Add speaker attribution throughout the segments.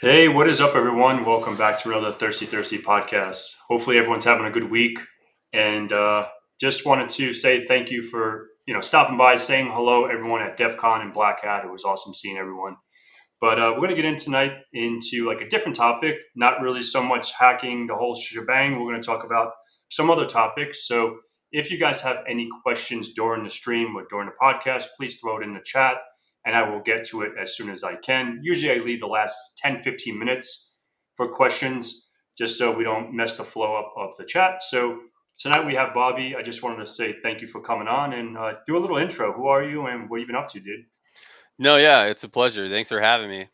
Speaker 1: Hey, what is up, everyone? Welcome back to another Thirsty Thirsty podcast. Hopefully, everyone's having a good week, and just wanted to say thank you for stopping by, saying hello, everyone at DEF CON and Black Hat. It was awesome seeing everyone. But we're going to get in tonight into like a different topic, not really so much hacking the whole shebang. We're going to talk about some other topics. So if you guys have any questions during the stream or during the podcast, please throw it in the chat and I will get to it as soon as I can. Usually I leave the last 10, 15 minutes for questions just so we don't mess the flow up of the chat. So tonight we have Bobby. I just wanted to say thank you for coming on and do a little intro. Who are you and what have you been up to, dude?
Speaker 2: No, yeah, it's a pleasure. Thanks for having me.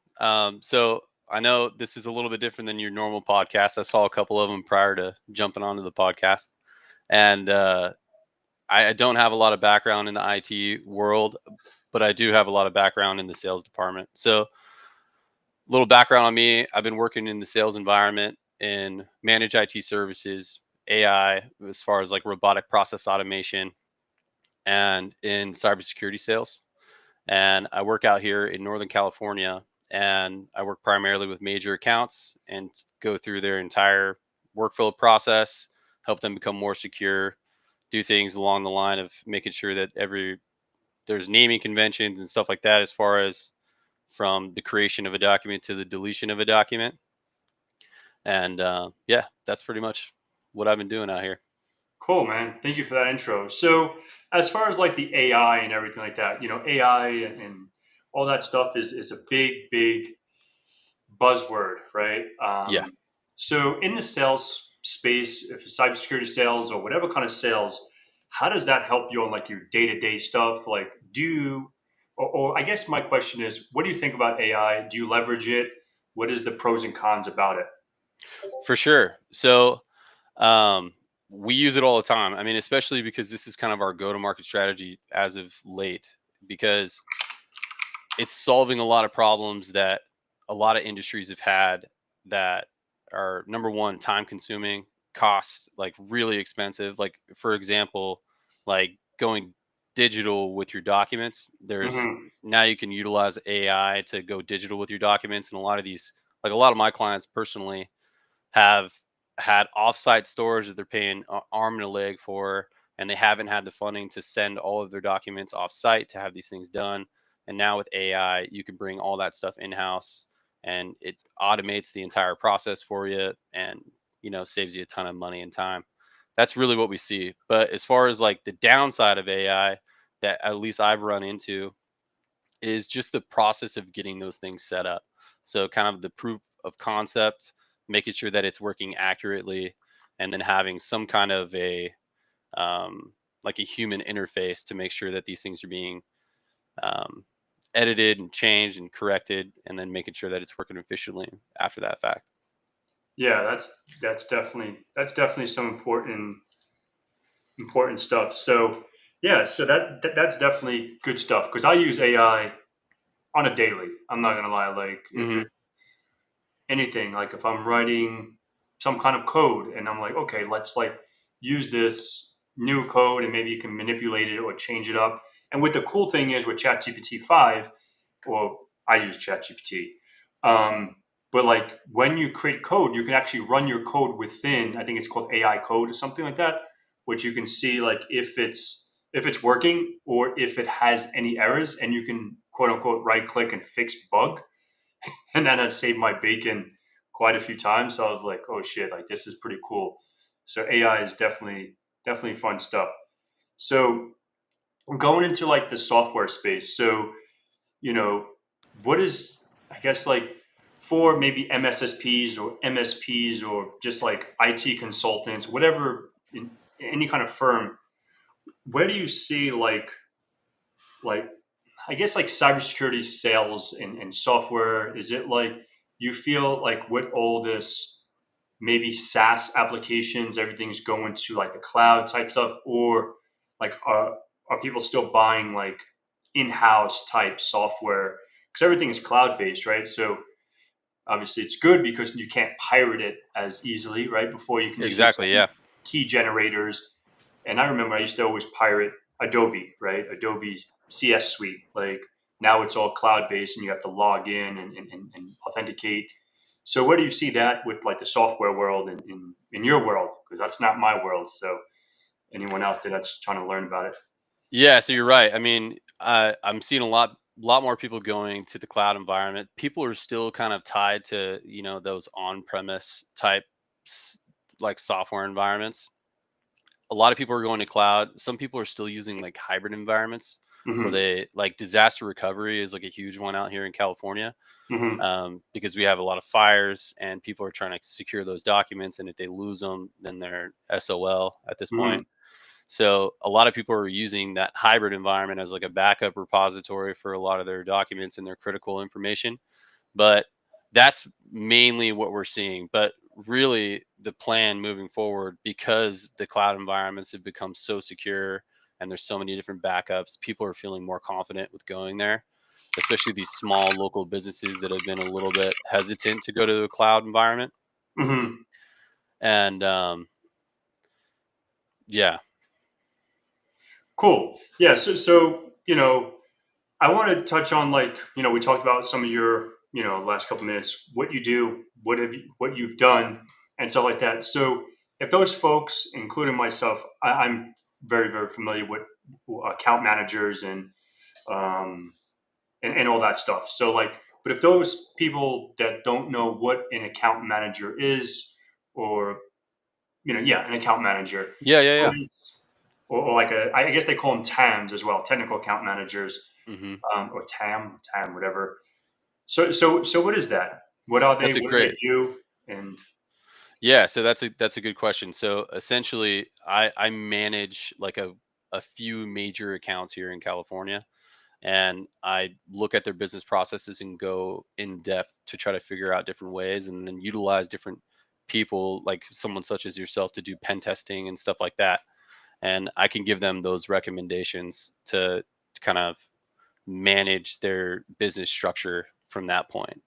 Speaker 2: So I know this is a little bit different than your normal podcast. I saw a couple of them prior to jumping onto the podcast, and I don't have a lot of background in the IT world, but I do have a lot of background in the sales department. So, little background on me: I've been working in the sales environment in managed IT services, AI, as far as like robotic process automation, and in cybersecurity sales. And I work out here in Northern California, and I work primarily with major accounts and go through their entire workflow process, help them become more secure, do things along the line of making sure that there's naming conventions and stuff like that, as far as from the creation of a document to the deletion of a document. And yeah, that's pretty much what I've been doing out here.
Speaker 1: Cool, man. Thank you for that intro. So, as far as like the AI and everything like that, AI and all that stuff is a big, big buzzword, right?
Speaker 2: Yeah.
Speaker 1: So, in the sales space, if it's cybersecurity sales or whatever kind of sales, how does that help you on like your day to day stuff? Like, or I guess my question is, what do you think about AI? Do you leverage it? What is the pros and cons about it?
Speaker 2: For sure. So Um, we use it all the time. I mean, especially because this is kind of our go-to-market strategy as of late, because it's solving a lot of problems that a lot of industries have had that are, number one, time consuming, cost like really expensive. Like, for example, like going digital with your documents. There's
Speaker 1: Hmm.
Speaker 2: now you can utilize AI to go digital with your documents, and a lot of these, like a lot of my clients personally, have had offsite storage that they're paying arm and a leg for, and they haven't had the funding to send all of their documents offsite to have these things done. And now with AI, you can bring all that stuff in house, and it automates the entire process for you, and saves you a ton of money and time. That's really what we see. But as far as like the downside of AI that at least I've run into is just the process of getting those things set up. So kind of the proof of concept, making sure that it's working accurately, and then having some kind of a like a human interface to make sure that these things are being um, edited and changed and corrected, and then making sure that it's working efficiently after that fact.
Speaker 1: Yeah, that's definitely some important stuff. So yeah, so that's definitely good stuff because I use AI on a daily. I'm not gonna lie, like if
Speaker 2: Hmm.
Speaker 1: it anything, like if I'm writing some kind of code and I'm like, okay, let's like use this new code and maybe you can manipulate it or change it up. And what the cool thing is with ChatGPT 5, or I use ChatGPT, um, but like when you create code, you can actually run your code within, I think it's called AI code or something like that, which you can see like if it's working or if it has any errors and you can quote unquote right click and fix bug, and then I saved my bacon quite a few times. So I was like, oh shit, like this is pretty cool. So AI is definitely fun stuff. So going into like the software space. So, you know, what is I guess like for maybe MSSPs or MSPs or just like IT consultants, whatever in any kind of firm, where do you see like I guess like cybersecurity sales and software? Is it like you feel like with all this maybe SaaS applications, everything's going to like the cloud type stuff, or like are people still buying like in-house type software? Because everything is cloud based, right? So obviously it's good because you can't pirate it as easily, right? Before you can just use
Speaker 2: Exactly.
Speaker 1: like
Speaker 2: Yeah.
Speaker 1: key generators. And I remember I used to always pirate Adobe, right? Adobe CS Suite. Like now it's all cloud based and you have to log in and authenticate. So where do you see that with like the software world and in your world? Because that's not my world. So anyone out there that's trying to learn about it.
Speaker 2: Yeah, so you're right. I mean, I'm seeing a lot more people going to the cloud environment. People are still kind of tied to, those on-premise type s- like software environments. A lot of people are going to cloud. Some people are still using like hybrid environments where
Speaker 1: Hmm.
Speaker 2: they like disaster recovery is like a huge one out here in California,
Speaker 1: Hmm.
Speaker 2: because we have a lot of fires and people are trying to secure those documents. And if they lose them, then they're SOL at this point.
Speaker 1: Hmm.
Speaker 2: So a lot of people are using that hybrid environment as like a backup repository for a lot of their documents and their critical information. But that's mainly what we're seeing. But really, the plan moving forward, because the cloud environments have become so secure and there's so many different backups, people are feeling more confident with going there, especially these small local businesses that have been a little bit hesitant to go to a cloud environment.
Speaker 1: Hmm.
Speaker 2: And yeah,
Speaker 1: Cool. Yeah. So I want to touch on like we talked about some of your last couple minutes, what you do, what you've done, and stuff like that. So if those folks, including myself, I'm very very familiar with account managers um, and all that stuff. So like, but if those people that don't know what an account manager is, or yeah, an account manager,
Speaker 2: yeah, yeah,
Speaker 1: what
Speaker 2: yeah.
Speaker 1: is, or like I guess they call them TAMs as well, technical account managers,
Speaker 2: Hmm.
Speaker 1: or TAM, whatever. So what is that? What are they?
Speaker 2: That's a
Speaker 1: What do they
Speaker 2: great.
Speaker 1: do? And
Speaker 2: Yeah, so that's a good question. So essentially, I manage like a few major accounts here in California, and I look at their business processes and go in depth to try to figure out different ways, and then utilize different people like someone such as yourself to do pen testing and stuff like that. And I can give them those recommendations to kind of manage their business structure from that point.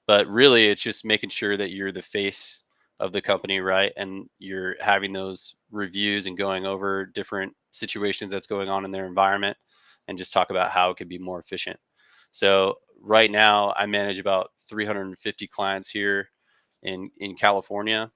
Speaker 2: But really, it's just making sure that you're the face of the company, right? And you're having those reviews and going over different situations that's going on in their environment and just talk about how it could be more efficient. So right now, I manage about 350 clients here in California,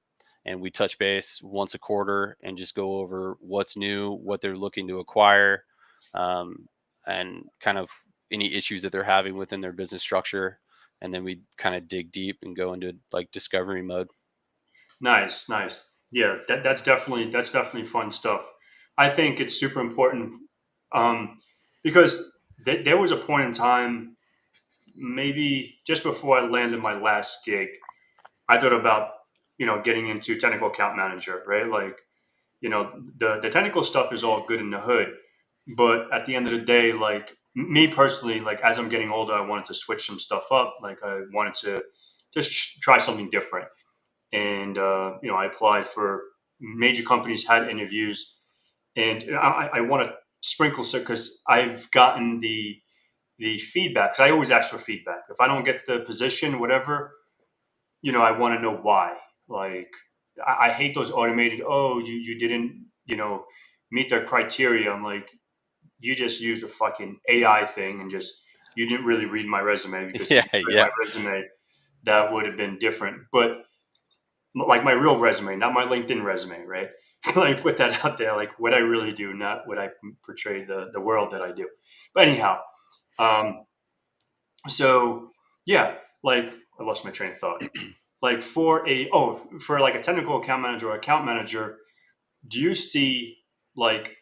Speaker 2: and we touch base once a quarter and just go over what's new, what they're looking to acquire, um, and kind of any issues that they're having within their business structure. And then we kind of dig deep and go into like discovery mode.
Speaker 1: nice, nice. Yeah, that's definitely fun stuff. I think it's super important, um, because there was a point in time, maybe just before I landed my last gig, I thought about getting into technical account manager, right? Like the technical stuff is all good in the hood, but at the end of the day, like me personally, like as I'm getting older, I wanted to switch some stuff up. Like I wanted to just try something different, and I applied for major companies, had interviews, and I want to sprinkle some because I've gotten the feedback. Because I always ask for feedback. If I don't get the position, whatever, I want to know why. Like, I hate those automated. Oh, you didn't meet their criteria. I'm like, you just used a fucking AI thing and just you didn't really read my resume, because if
Speaker 2: Yeah,
Speaker 1: you read my
Speaker 2: yeah,
Speaker 1: resume, that would have been different. But like my real resume, not my LinkedIn resume, right? Like put that out there, like what I really do, not what I portray the world that I do. But anyhow, um, so yeah, like I lost my train of thought. Like for like a technical account manager or account manager, do you see like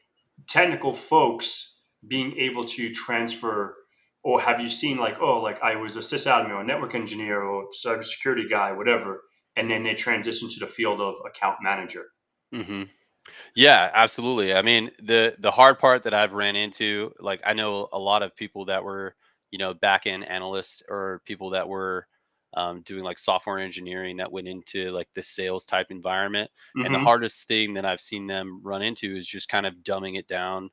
Speaker 1: technical folks being able to transfer, or have you seen like, oh, like I was a sysadmin or a network engineer or cybersecurity guy, whatever, and then they transition to the field of account manager?
Speaker 2: hmm yeah, absolutely. I mean, the hard part that I've ran into, like I know a lot of people that were, back end analysts or people that were doing like software engineering that went into like the sales type environment. And the
Speaker 1: Mm-hmm.
Speaker 2: hardest thing that I've seen them run into is just kind of dumbing it down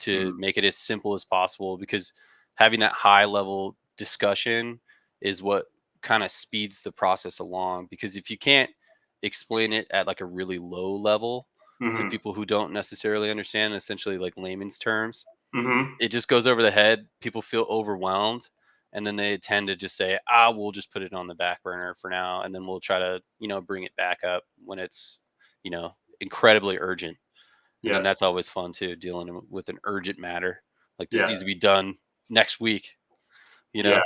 Speaker 2: to
Speaker 1: Mm-hmm.
Speaker 2: make it as simple as possible, because having that high level discussion is what kind of speeds the process along. Because if you can't explain it at like a really low level to
Speaker 1: Mm-hmm.
Speaker 2: people who don't necessarily understand, essentially like layman's terms,
Speaker 1: Mm-hmm.
Speaker 2: it just goes over the head. People feel overwhelmed, and then they tend to just say, we'll just put it on the back burner for now, and then we'll try to, bring it back up when it's, incredibly urgent. And then
Speaker 1: Yeah.
Speaker 2: that's always fun too, dealing with an urgent matter. Like this
Speaker 1: Yeah.
Speaker 2: needs to be done next week, you
Speaker 1: Yeah.
Speaker 2: know?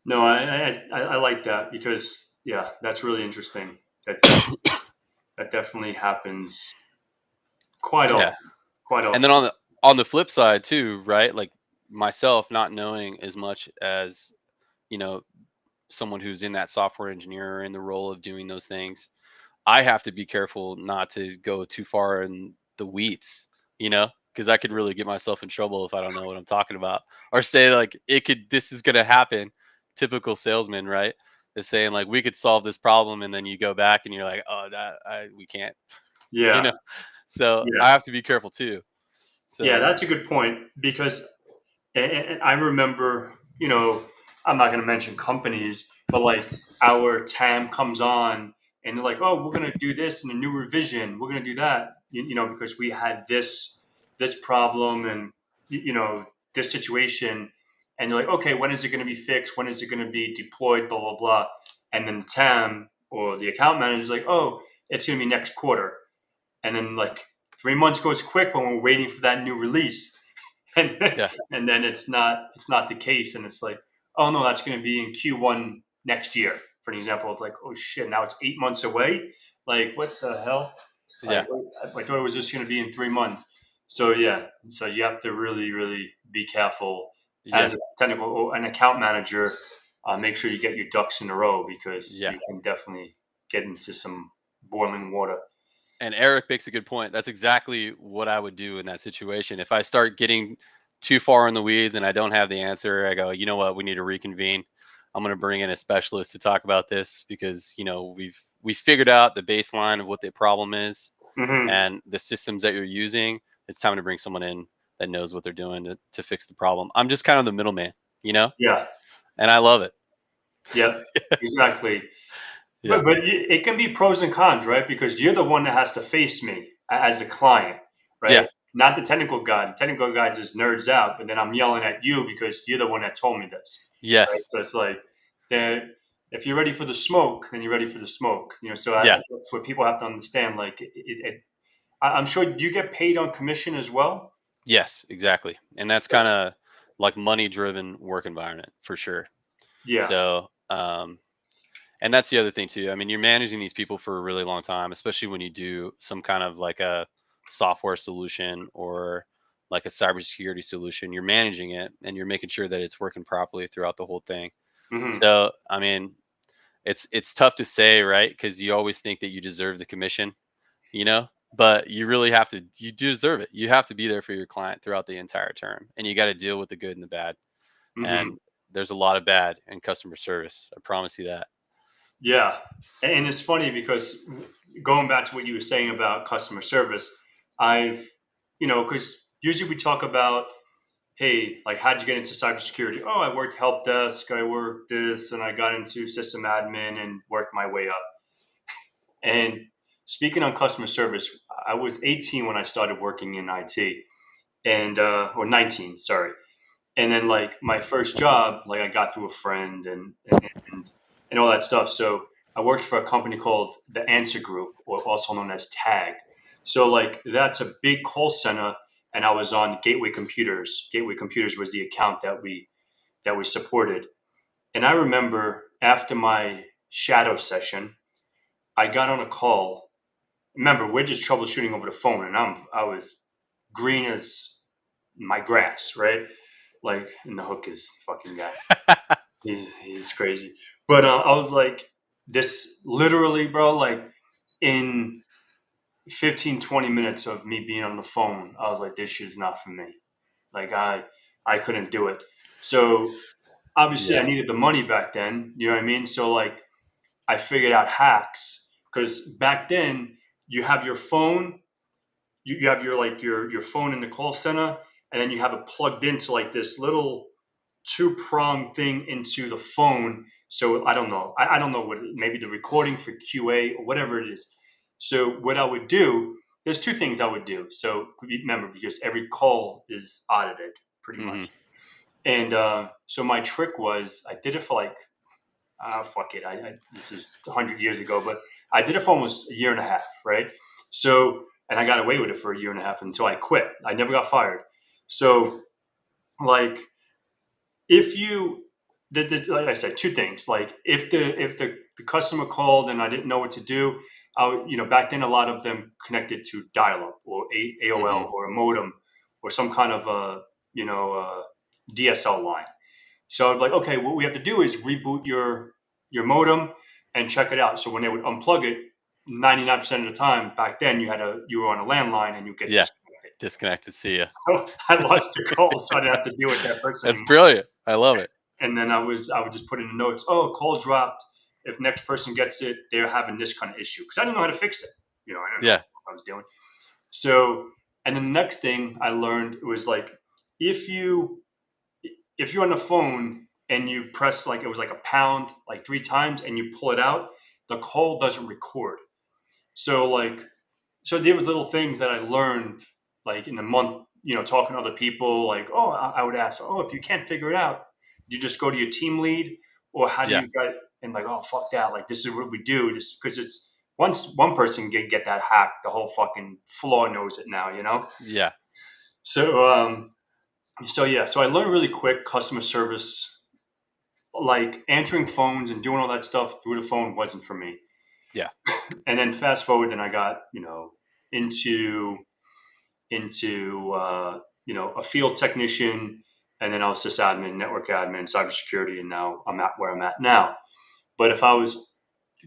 Speaker 1: No, I like that because yeah, that's really interesting. That definitely happens quite
Speaker 2: Yeah.
Speaker 1: often. Quite
Speaker 2: And then
Speaker 1: often.
Speaker 2: on the flip side too, right? Like myself not knowing as much as, you know, someone who's in that software engineer or in the role of doing those things, I have to be careful not to go too far in the weeds, because I could really get myself in trouble if I don't know what I'm talking about, or say like this is going to happen. Typical salesman, right? Is saying like we could solve this problem, and then you go back and you're like, oh, we can't, you
Speaker 1: Yeah.
Speaker 2: know. So
Speaker 1: Yeah.
Speaker 2: I have to be careful too.
Speaker 1: Yeah,
Speaker 2: So
Speaker 1: that's a good point because and I remember, I'm not going to mention companies, but like our TAM comes on and they're like, oh, we're going to do this in a new revision. We're going to do that, because we had this problem and, this situation. And you're like, okay, when is it going to be fixed? When is it going to be deployed? Blah, blah, blah. And then the TAM or the account manager is like, oh, it's going to be next quarter. And then like 3 months goes quick when we're waiting for that new release. and
Speaker 2: yeah,
Speaker 1: and then it's not the case, and it's like, oh no, that's going to be in Q1 next year. For an example, it's like, oh shit, now it's 8 months away. Like, what the hell?
Speaker 2: yeah,
Speaker 1: Like, I thought it was just going to be in 3 months. So yeah, so you have to really, really be careful
Speaker 2: yeah,
Speaker 1: as a technical or an account manager. Make sure you get your ducks in a row because
Speaker 2: yeah.
Speaker 1: you can definitely get into some boiling water.
Speaker 2: And Eric makes a good point. That's exactly what I would do in that situation. If I start getting too far in the weeds and I don't have the answer, I go, you know what, we need to reconvene. I'm going to bring in a specialist to talk about this because we figured out the baseline of what the problem is
Speaker 1: Hmm.
Speaker 2: and the systems that you're using. It's time to bring someone in that knows what they're doing to fix the problem. I'm just kind of the middleman,
Speaker 1: Yeah.
Speaker 2: and I love it.
Speaker 1: Yep. Exactly.
Speaker 2: Yeah,
Speaker 1: But it can be pros and cons, right? Because you're the one that has to face me as a client,
Speaker 2: yeah,
Speaker 1: right? Not the technical guy. The technical guy just nerds out, but then I'm yelling at you because you're the one that told me this, right?
Speaker 2: yes,
Speaker 1: So it's like, that if you're ready for the smoke, then you're ready for the smoke. So
Speaker 2: yeah,
Speaker 1: that's what people have to understand. Like, I'm sure you get paid on commission as well.
Speaker 2: yes, exactly. And that's
Speaker 1: Yeah.
Speaker 2: kind of like money driven work environment for sure.
Speaker 1: Yeah.
Speaker 2: So, and that's the other thing too. I mean, you're managing these people for a really long time, especially when you do some kind of like a software solution or like a cybersecurity solution. You're managing it and you're making sure that it's working properly throughout the whole thing.
Speaker 1: Hmm.
Speaker 2: So, I mean, it's tough to say, right? Because you always think that you deserve the commission, but you really have to. You do deserve it. You have to be there for your client throughout the entire term, and you got to deal with the good and the bad.
Speaker 1: Hmm.
Speaker 2: And there's a lot of bad in customer service. I promise you that.
Speaker 1: Yeah. And it's funny because going back to what you were saying about customer service, I've, because usually we talk about, hey, like, how'd you get into cybersecurity? Oh, I worked help desk, I worked this, and I got into system admin and worked my way up. And speaking on customer service, I was 18 when I started working in IT, and or 19, sorry. And then like my first job, like I got through a friend and all that stuff. So I worked for a company called the Answer Group, or also known as Tag. So like that's a big call center, and I was on Gateway Computers. Gateway Computers was the account that we supported. And I remember after my shadow session, I got on a call. Remember, we're just troubleshooting over the phone, and I was green as my grass, right? Like, and the hook is fucking guy. He's crazy. But I was like, this literally, bro, like in 15, 20 minutes of me being on the phone, I was like, this shit's not for me. Like I couldn't do it. So obviously I
Speaker 2: Yeah.
Speaker 1: needed the money back then. You know what I mean? So like I figured out hacks because back then you have your phone, you have your phone in the call center, and then you have it plugged into like this little two-prong thing into the phone. So I don't know. I don't know what, maybe the recording for QA or whatever it is. So what I would do, there's two things I would do. So remember, because every call is audited pretty
Speaker 2: Hmm.
Speaker 1: much. And so my trick was I did it for like, fuck it. This is 100 years ago, but I did it for almost a year and a half, right? So, and I got away with it for a year and a half until I quit. I never got fired. So, like, if you, like I said, two things. Like, if the customer called and I didn't know what to do, back then a lot of them connected to dial-up or AOL
Speaker 2: Mm-hmm.
Speaker 1: or a modem or some kind of DSL line. So I'd be like, okay, what we have to do is reboot your modem and check it out. So when they would unplug it, 99% of the time back then you were on a landline and you get
Speaker 2: Yeah.
Speaker 1: disconnected.
Speaker 2: Disconnected. See ya.
Speaker 1: So I lost the call, so I didn't have to deal with that person
Speaker 2: That's
Speaker 1: anymore.
Speaker 2: brilliant. I love it.
Speaker 1: And then I would just put in the notes, oh, call dropped. If next person gets it, they're having this kind of issue because I didn't know how to fix it. I didn't know
Speaker 2: Yeah.
Speaker 1: what I was doing. So, and the next thing I learned was like if you if you're on the phone and you press like it was like a pound like three times and you pull it out, the call doesn't record. So there was little things that I learned like in the month, talking to other people, like, oh, I would ask, oh, if you can't figure it out, you just go to your team lead, or how do
Speaker 2: Yeah.
Speaker 1: you get, and like, oh, fuck that. Like, this is what we do. Just because it's once one person get that hack, the whole fucking floor knows it now.
Speaker 2: Yeah.
Speaker 1: So, so I learned really quick customer service, like answering phones and doing all that stuff through the phone wasn't for me.
Speaker 2: Yeah.
Speaker 1: And then fast forward, then I got, into a field technician, and then I was sysadmin, network admin, cybersecurity, and now I'm at where I'm at now. But if I was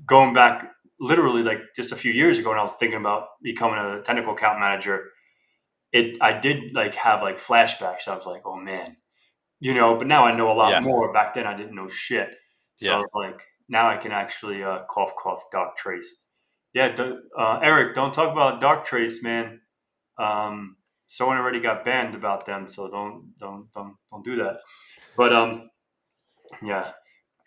Speaker 1: going back literally like just a few years ago and I was thinking about becoming a technical account manager, I did like have like flashbacks. I was like, oh man, but now I know a lot
Speaker 2: Yeah.
Speaker 1: more. Back then I didn't know shit. So I
Speaker 2: Yeah.
Speaker 1: was like, now I can actually cough, cough, dark trace. Yeah, Eric, don't talk about dark trace, man. Someone already got banned about them, so don't do that. But yeah,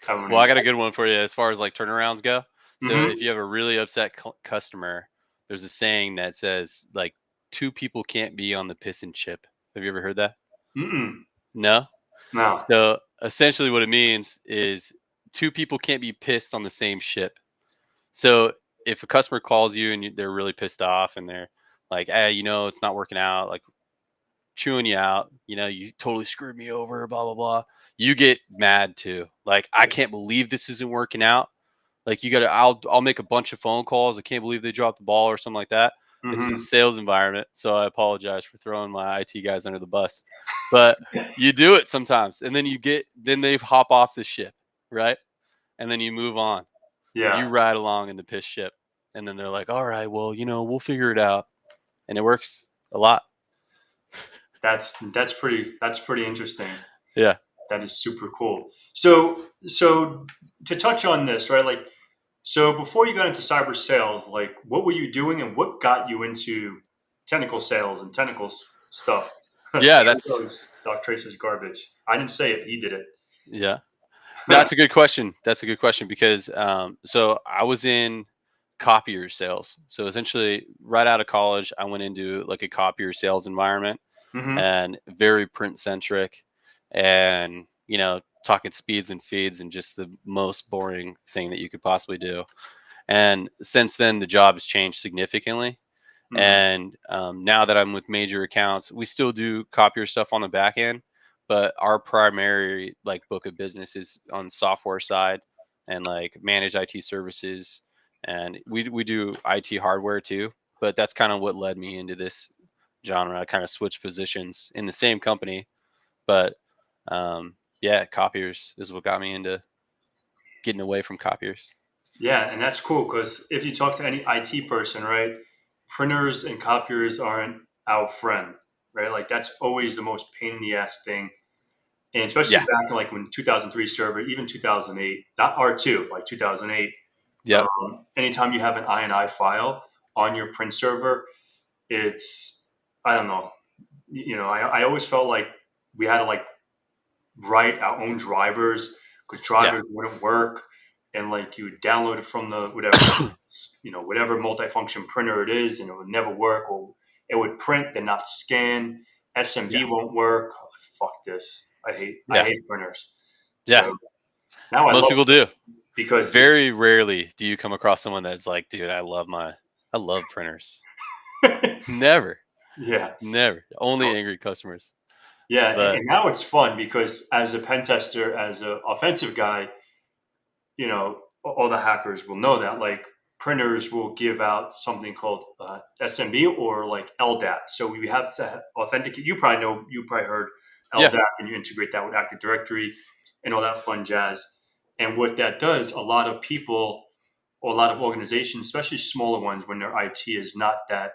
Speaker 1: I
Speaker 2: Well,
Speaker 1: wouldn't
Speaker 2: I got
Speaker 1: say.
Speaker 2: a good one for you as far as like turnarounds go. So if
Speaker 1: Mm-hmm.
Speaker 2: you have a really upset customer, there's a saying that says like two people can't be on the piss and chip. Have you ever heard that?
Speaker 1: Mm-mm.
Speaker 2: No.
Speaker 1: No.
Speaker 2: So essentially, what it means is two people can't be pissed on the same ship. So if a customer calls you and they're really pissed off and they're like, "Hey, it's not working out," like chewing you out, you totally screwed me over, blah blah blah. You get mad too. Like, I can't believe this isn't working out. Like, you gotta, I'll make a bunch of phone calls. I can't believe they dropped the ball or something like that. It's a
Speaker 1: Mm-hmm.
Speaker 2: sales environment, so I apologize for throwing my IT guys under the bus. But you do it sometimes, and then they hop off the ship, right? And then you move on. You
Speaker 1: Yeah,
Speaker 2: ride along in the piss ship, and then they're like, "All right, well, we'll figure it out," and it works a lot.
Speaker 1: that's pretty interesting.
Speaker 2: Yeah,
Speaker 1: That is super cool. So to touch on this, right? Like, so before you got into cyber sales, like, what were you doing, and what got you into technical sales and technical stuff?
Speaker 2: yeah,
Speaker 1: There
Speaker 2: that's
Speaker 1: goes Doc Tracer's garbage. I didn't say it; he did it.
Speaker 2: yeah. That's a good question. That's a good question because so I was in copier sales. So essentially, right out of college, I went into like a copier sales environment
Speaker 1: Mm-hmm.
Speaker 2: and very print centric, and talking speeds and feeds and just the most boring thing that you could possibly do. And since then, the job has changed significantly.
Speaker 1: Mm-hmm.
Speaker 2: And now that I'm with major accounts, we still do copier stuff on the back end, but our primary like book of business is on software side and like managed IT services, and we do IT hardware too. But that's kind of what led me into this genre. I kind of switched positions in the same company, but yeah, copiers is what got me into getting away from copiers.
Speaker 1: Yeah, and that's cool because if you talk to any IT person, right, printers and copiers aren't our friend, right? Like that's always the most pain in the ass thing, and especially
Speaker 2: Yeah.
Speaker 1: back in like when 2003 server, even 2008, not R2, like 2008.
Speaker 2: Yep.
Speaker 1: Anytime you have an INI file on your print server, it's I don't know. I always felt like we had to like write our own drivers because
Speaker 2: Yeah.
Speaker 1: drivers wouldn't work, and like you would download it from the whatever whatever multifunction printer it is, and it would never work, or it would print then not scan. SMB
Speaker 2: Yeah.
Speaker 1: won't work. Oh, fuck this. I
Speaker 2: Yeah.
Speaker 1: hate printers.
Speaker 2: Yeah.
Speaker 1: So now I
Speaker 2: Most
Speaker 1: love
Speaker 2: people do.
Speaker 1: printers because it's
Speaker 2: Very rarely do you come across someone that's like, dude, I love printers. Never.
Speaker 1: yeah.
Speaker 2: Never. Only angry customers.
Speaker 1: Yeah,
Speaker 2: But
Speaker 1: and now it's fun because as a pen tester, as an offensive guy, all the hackers will know that like printers will give out something called SMB or like LDAP. So we have to authenticate. You probably heard
Speaker 2: yeah.
Speaker 1: LDAP, and you integrate that with Active Directory and all that fun jazz. And what that does, a lot of people or a lot of organizations, especially smaller ones, when their IT is not that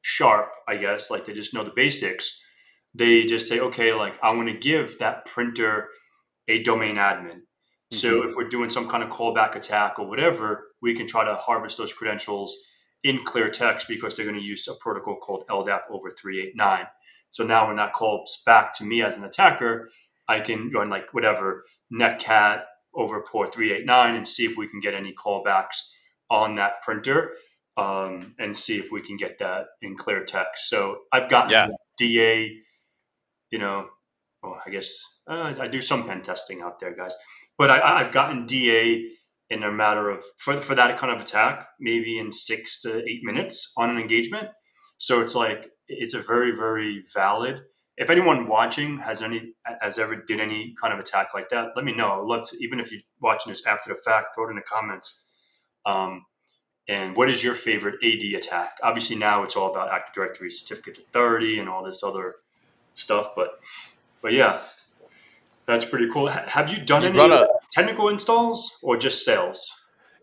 Speaker 1: sharp, I guess, like they just know the basics, they just say, okay, like I want to give that printer a domain admin.
Speaker 2: Hmm.
Speaker 1: So if we're doing some kind of callback attack or whatever, we can try to harvest those credentials in clear text because they're going to use a protocol called LDAP over 389. So now when that calls back to me as an attacker, I can run like whatever netcat over port 389 and see if we can get any callbacks on that printer, and see if we can get that in clear text. So I've gotten
Speaker 2: Yeah.
Speaker 1: DA, you know, well, I guess I do some pen testing out there, guys. But I've gotten DA in a matter of for that kind of attack, maybe in 6 to 8 minutes on an engagement. So it's like it's a very very valid. If anyone watching has ever did any kind of attack like that, let me know. I'd love to. Even if you're watching this after the fact, throw it in the comments. Um, and what is your favorite AD attack? Obviously, now it's all about Active Directory, certificate authority, and all this other stuff. But yeah, that's pretty cool. Have you done
Speaker 2: You
Speaker 1: any
Speaker 2: brought up
Speaker 1: technical installs or just sales?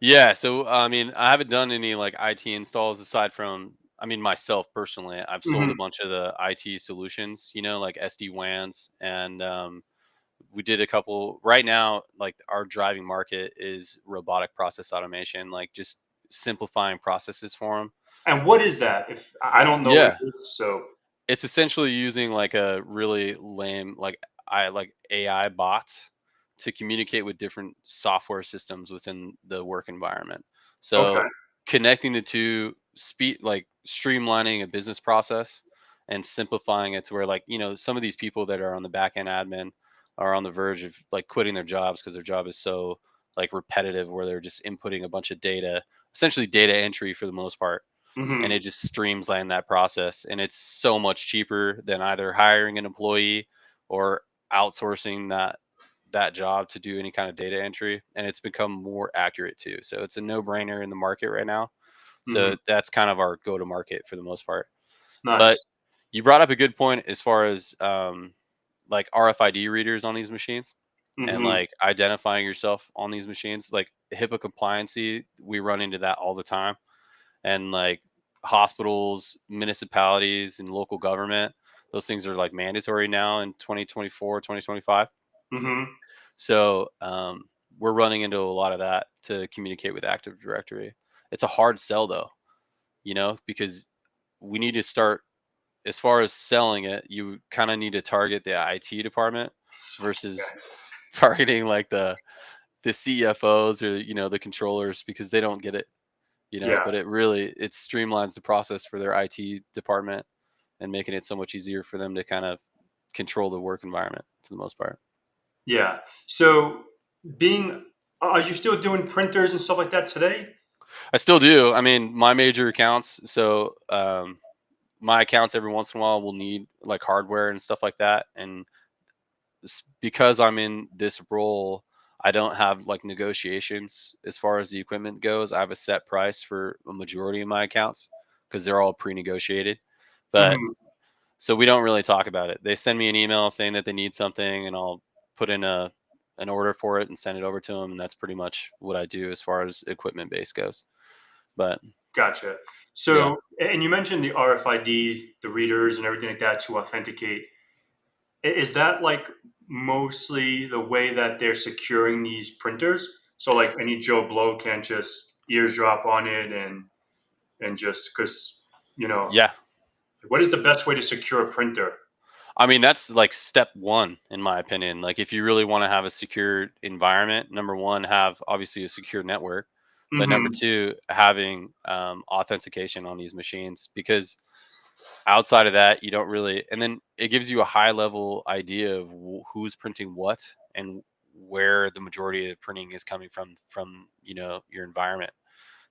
Speaker 2: Yeah, so I mean, I haven't done any like IT installs aside from, I mean, myself personally. I've sold a
Speaker 1: Hmm.
Speaker 2: bunch of the IT solutions, like SD-WANs, and we did a couple. Right now, like our driving market is robotic process automation, like just simplifying processes for them.
Speaker 1: And what is that? If I don't know what it
Speaker 2: Yeah,
Speaker 1: is, so
Speaker 2: it's essentially using like a really lame like AI bot to communicate with different software systems within the work environment.
Speaker 1: okay.
Speaker 2: So connecting the two, speed like streamlining a business process and simplifying it to where, like, some of these people that are on the back end admin are on the verge of like quitting their jobs because their job is so like repetitive, where they're just inputting a bunch of data, essentially data entry for the most part, and
Speaker 1: Hmm.
Speaker 2: it just streamlines that process, and it's so much cheaper than either hiring an employee or outsourcing that job to do any kind of data entry, and it's become more accurate too, so it's a no-brainer in the market right now.
Speaker 1: Hmm.
Speaker 2: So that's kind of our go to market for the most part. But
Speaker 1: Nice.
Speaker 2: you brought up a good point as far as like RFID readers on these machines, and
Speaker 1: Hmm.
Speaker 2: like identifying yourself on these machines, like HIPAA compliancy, we run into that all the time. And like hospitals, municipalities, and local government, those things are like mandatory now in 2024, 2025.
Speaker 1: Hmm.
Speaker 2: So we're running into a lot of that to communicate with Active Directory. It's a hard sell though, because we need to start, as far as selling it, you kind of need to target the IT department versus targeting like the CFOs or the controllers, because they don't get it,
Speaker 1: Yeah.
Speaker 2: but it streamlines the process for their IT department and making it so much easier for them to kind of control the work environment for the most part.
Speaker 1: Yeah. So being, are you still doing printers and stuff like that today?
Speaker 2: I still do. I mean, my major accounts, so my accounts every once in a while will need like hardware and stuff like that, and because I'm in this role, I don't have like negotiations as far as the equipment goes. I have a set price for a majority of my accounts because they're all pre-negotiated. But
Speaker 1: Hmm.
Speaker 2: so we don't really talk about it. They send me an email saying that they need something, and I'll put in an order for it and send it over to them, and that's pretty much what I do as far as equipment base goes. But
Speaker 1: Gotcha.
Speaker 2: yeah,
Speaker 1: So, and you mentioned the RFID, the readers, and everything like that to authenticate. Is that like mostly the way that they're securing these printers? So like any Joe Blow can't just eavesdrop on it and just because
Speaker 2: yeah.
Speaker 1: what is the best way to secure a printer?
Speaker 2: I mean, that's like step one, in my opinion. Like, if you really want to have a secure environment, number one, have obviously a secure network, but number
Speaker 1: Hmm.
Speaker 2: two, having authentication on these machines, because outside of that, you don't really, and then it gives you a high level idea of who's printing what and where the majority of the printing is coming from your environment.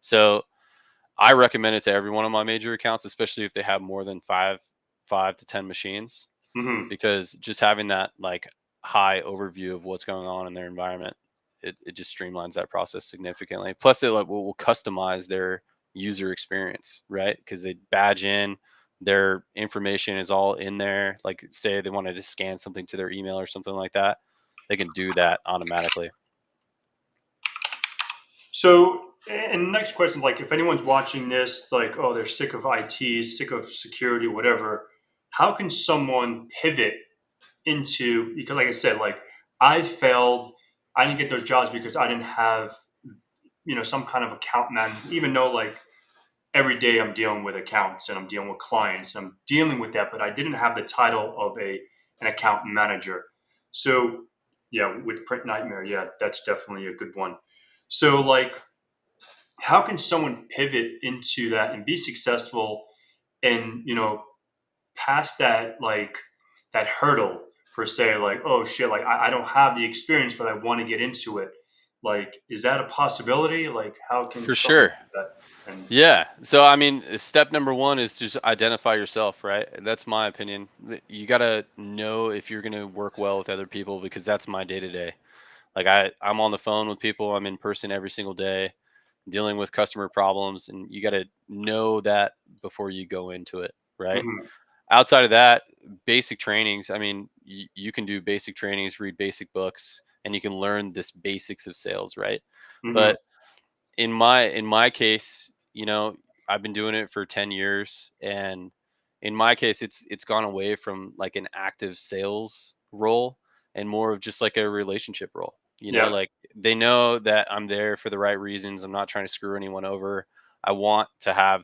Speaker 2: So I recommend it to every one of my major accounts, especially if they have more than five to 10 machines,
Speaker 1: Hmm.
Speaker 2: because just having that like high overview of what's going on in their environment, it just streamlines that process significantly. Plus, it like, will customize their user experience, right? Because they badge in, their information is all in there. Like, say they wanted to scan something to their email or something like that, they can do that automatically.
Speaker 1: So, and the next question, like, if anyone's watching this, like, oh, they're sick of IT, sick of security, whatever, how can someone pivot into, because, like I said, like, I failed, I didn't get those jobs because I didn't have, some kind of account management, even though, like, every day I'm dealing with accounts and I'm dealing with clients, I'm dealing with that, but I didn't have the title of an account manager. So, yeah, with Print Nightmare, yeah, that's definitely a good one. So, like, how can someone pivot into that and be successful and pass that, like, that hurdle, for say, like, oh shit, like, I don't have the experience but I want to get into it, like, is that a possibility? Like, how can
Speaker 2: For
Speaker 1: someone
Speaker 2: sure.
Speaker 1: do that? And
Speaker 2: Yeah. So I mean, step number one is to just identify yourself, right? And that's my opinion. You got to know if you're going to work well with other people, because that's my day to day. Like I'm on the phone with people, I'm in person every single day, dealing with customer problems, and you got to know that before you go into it, right?
Speaker 1: mhm,
Speaker 2: Outside of that, basic trainings. I mean, you can do basic trainings, read basic books, and you can learn this basics of sales, right?
Speaker 1: mhm,
Speaker 2: But in my case, I've been doing it for 10 years, and in my case it's gone away from like an active sales role and more of just like a relationship role.
Speaker 1: yeah,
Speaker 2: Like they know that I'm there for the right reasons. I'm not trying to screw anyone over. I want to have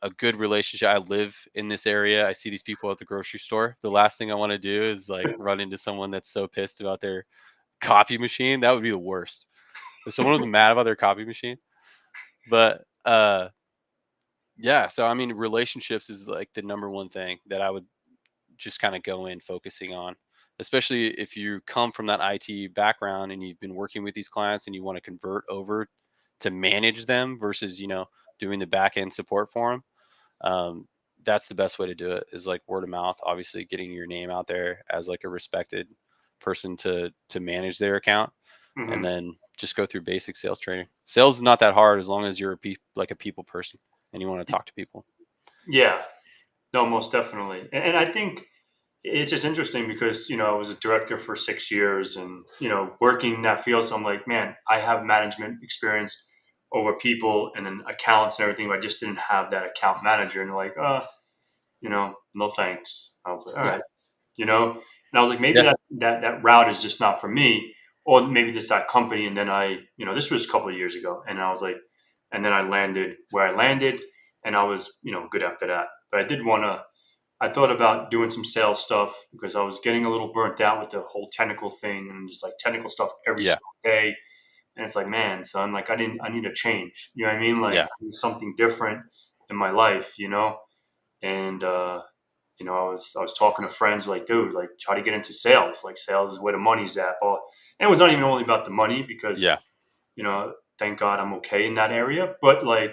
Speaker 2: a good relationship. I live in this area. I see these people at the grocery store. The last thing I want to do is like run into someone that's so pissed about their copy machine. That would be the worst. If someone was mad about their copy machine. But yeah, so I mean, relationships is like the number one thing that I would just kind of go in focusing on, especially if you come from that IT background and you've been working with these clients and you want to convert over to manage them versus doing the back end support for them. um, that's the best way to do it, is like word of mouth, obviously getting your name out there as like a respected person to manage their account, and
Speaker 1: mhm,
Speaker 2: then just go through basic sales training. Sales is not that hard as long as you're like a people person and you want to talk to people.
Speaker 1: yeah, no, most definitely. And I think it's just interesting because I was a director for 6 years, and working in that field. So I'm like, man, I have management experience over people and then accounts and everything, but I just didn't have that account manager. And they're like, no thanks. I was like, all
Speaker 2: Yeah.
Speaker 1: right, and I was like, maybe
Speaker 2: Yeah.
Speaker 1: that route is just not for me, or maybe this that company. And then this was a couple of years ago, and I was like, and then I landed where I landed, and I was good after that. But I did want to. I thought about doing some sales stuff because I was getting a little burnt out with the whole technical thing and just like technical stuff every
Speaker 2: Yeah.
Speaker 1: single day. And it's like, man, son, like I need a change. You know what I mean? Like
Speaker 2: Yeah.
Speaker 1: I need something different in my life, And I was talking to friends like, dude, like try to get into sales. Like sales is where the money's at. Well, and it was not even only about the money because
Speaker 2: Yeah.
Speaker 1: thank God I'm okay in that area. But like,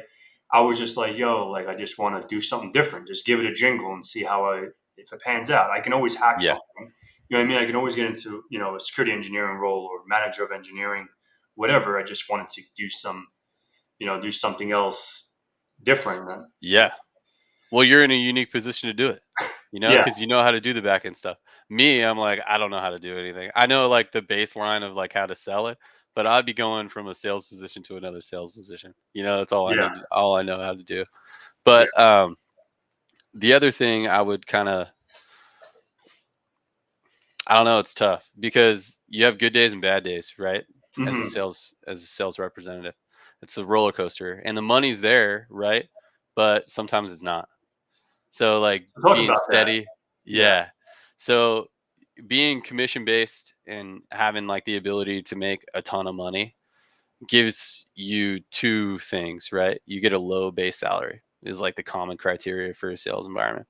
Speaker 1: I was just like, yo, like, I just want to do something different. Just give it a jingle and see if it pans out. I can always hack
Speaker 2: Yeah.
Speaker 1: something. You know what I mean? I can always get into, a security engineering role or manager of engineering, whatever. I just wanted to do something else different.
Speaker 2: Yeah. Well, you're in a unique position to do it,
Speaker 1: Yeah.
Speaker 2: because you know how to do the back end stuff. Me, I'm like, I don't know how to do anything. I know like the baseline of like how to sell it, but I'd be going from a sales position to another sales position. That's all I
Speaker 1: Yeah.
Speaker 2: need, all I know how to do.
Speaker 1: Yeah.
Speaker 2: But the other thing I would kind of, I don't know, it's tough because you have good days and bad days, right?
Speaker 1: Hmm.
Speaker 2: As a sales representative. It's a roller coaster and the money's there, right? But sometimes it's not. So like
Speaker 1: Talk
Speaker 2: being
Speaker 1: about that.
Speaker 2: steady,
Speaker 1: Yeah.
Speaker 2: yeah. So being commission based and having like the ability to make a ton of money gives you two things, right? You get a low base salary. is like the common criteria for a sales environment.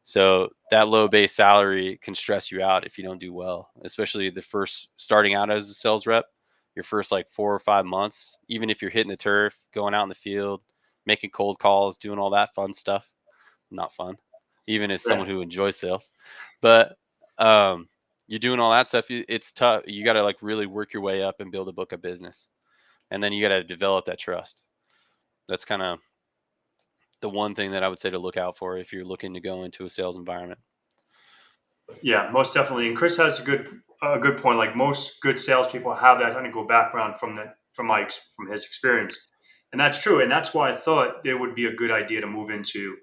Speaker 2: So that low base salary can stress you out if you don't do well, especially the first starting out as a sales rep, your first like 4 or 5 months, even if you're hitting the turf, going out in the field, making cold calls, doing all that fun stuff. Not fun, even as
Speaker 1: Yeah.
Speaker 2: someone who enjoys sales. But um, you're doing all that stuff. It's tough. You got to like really work your way up and build a book of business, and then you got to develop that trust. That's kind of the one thing that I would say to look out for if you're looking to go into a sales environment.
Speaker 1: Yeah, most definitely. And Chris has a good point. Like most good salespeople have that technical background from his experience, and that's true. And that's why I thought it would be a good idea to move into,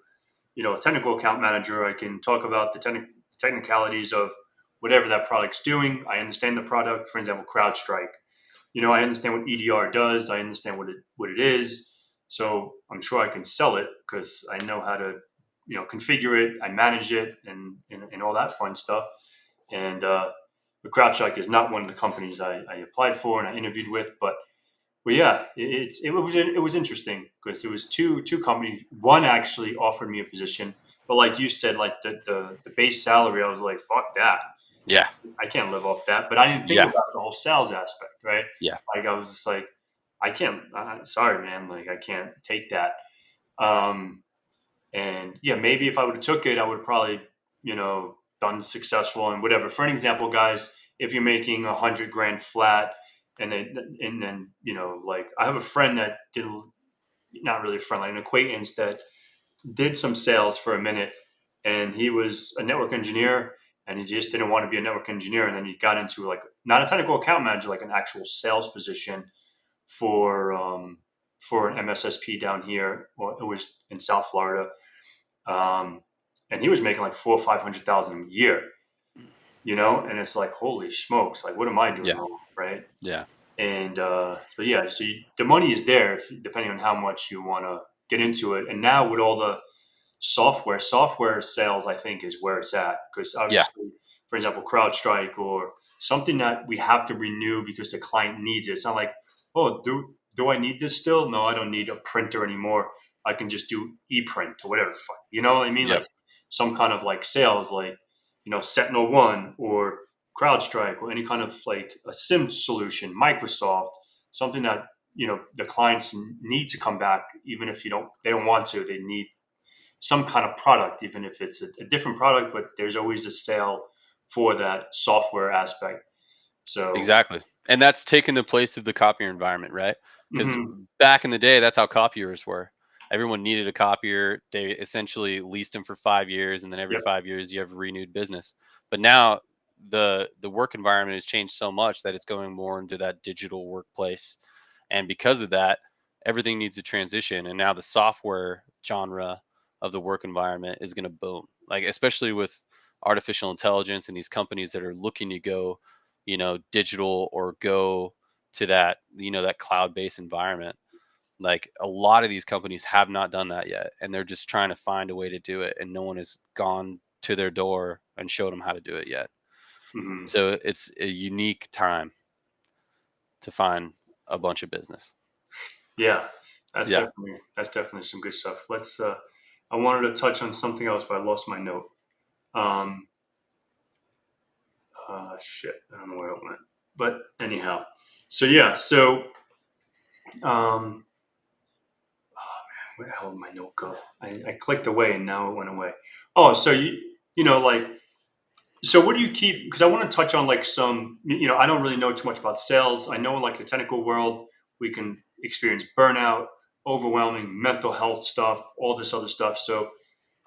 Speaker 1: a technical account manager. I can talk about the technicalities of whatever that product's doing. I understand the product. For example, CrowdStrike. I understand what EDR does. I understand what it is. So I'm sure I can sell it because I know how to, configure it. I manage it and all that fun stuff. And but CrowdStrike is not one of the companies I applied for and I interviewed with. But yeah, it was interesting because it was two companies. One actually offered me a position, but like you said, like the base salary, I was like, fuck that.
Speaker 2: Yeah,
Speaker 1: I can't live off that. But I didn't think
Speaker 2: yeah,
Speaker 1: about the whole sales aspect, right?
Speaker 2: yeah,
Speaker 1: Like I was just like, I can't. Sorry, man. Like I can't take that. Um, and yeah, maybe if I would have took it, I would have probably, done successful and whatever. For an example, guys, if you're making 100 grand flat, and then like I have a friend that did, not really a friend, like an acquaintance that did some sales for a minute, and he was a network engineer, and he just didn't want to be a network engineer, and then he got into like not a technical account manager, like an actual sales position for an MSSP down here. Well, it was in South Florida, um, and he was making like 400,000 or 500,000 a year, and it's like holy smokes, like what am I doing
Speaker 2: yeah,
Speaker 1: wrong, right?
Speaker 2: yeah,
Speaker 1: And so yeah, so the money is there depending on how much you want to get into it. And now with all the software sales, I think is where it's at because
Speaker 2: yeah,
Speaker 1: obviously, for example, CrowdStrike or something that we have to renew because the client needs it. It's not like, oh, do I need this still? No, I don't need a printer anymore. I can just do e-print or whatever. You know what I mean?
Speaker 2: yep,
Speaker 1: Like some kind of like sales, like Sentinel One or CrowdStrike or any kind of like a SIM solution, Microsoft, something that the clients need to come back, even if they don't want to. They need some kind of product, even if it's a different product, but there's always a sale for that software aspect. So,
Speaker 2: exactly. And that's taken the place of the copier environment, right? Because
Speaker 1: mhm,
Speaker 2: back in the day, that's how copiers were. Everyone needed a copier. They essentially leased them for 5 years, and then every
Speaker 1: yep,
Speaker 2: 5 years you have renewed business. But now the work environment has changed so much that it's going more into that digital workplace, and because of that, everything needs to transition. And now the software genre of the work environment is going to boom, like especially with artificial intelligence and these companies that are looking to go, digital or go to that, that cloud-based environment. Like a lot of these companies have not done that yet, and they're just trying to find a way to do it, and no one has gone to their door and showed them how to do it yet.
Speaker 1: mhm.
Speaker 2: So it's a unique time to find a bunch of business.
Speaker 1: Yeah, that's
Speaker 2: Yeah.
Speaker 1: definitely that's definitely some good stuff. Let's. I wanted to touch on something else, but I lost my note. Um, shit, I don't know where it went. But anyhow, so yeah, um, where the hell did my note go? I clicked away and now it went away. Oh, so like, so what do you keep? Because I want to touch on like some, I don't really know too much about sales. I know like the technical world, we can experience burnout, overwhelming mental health stuff, all this other stuff. So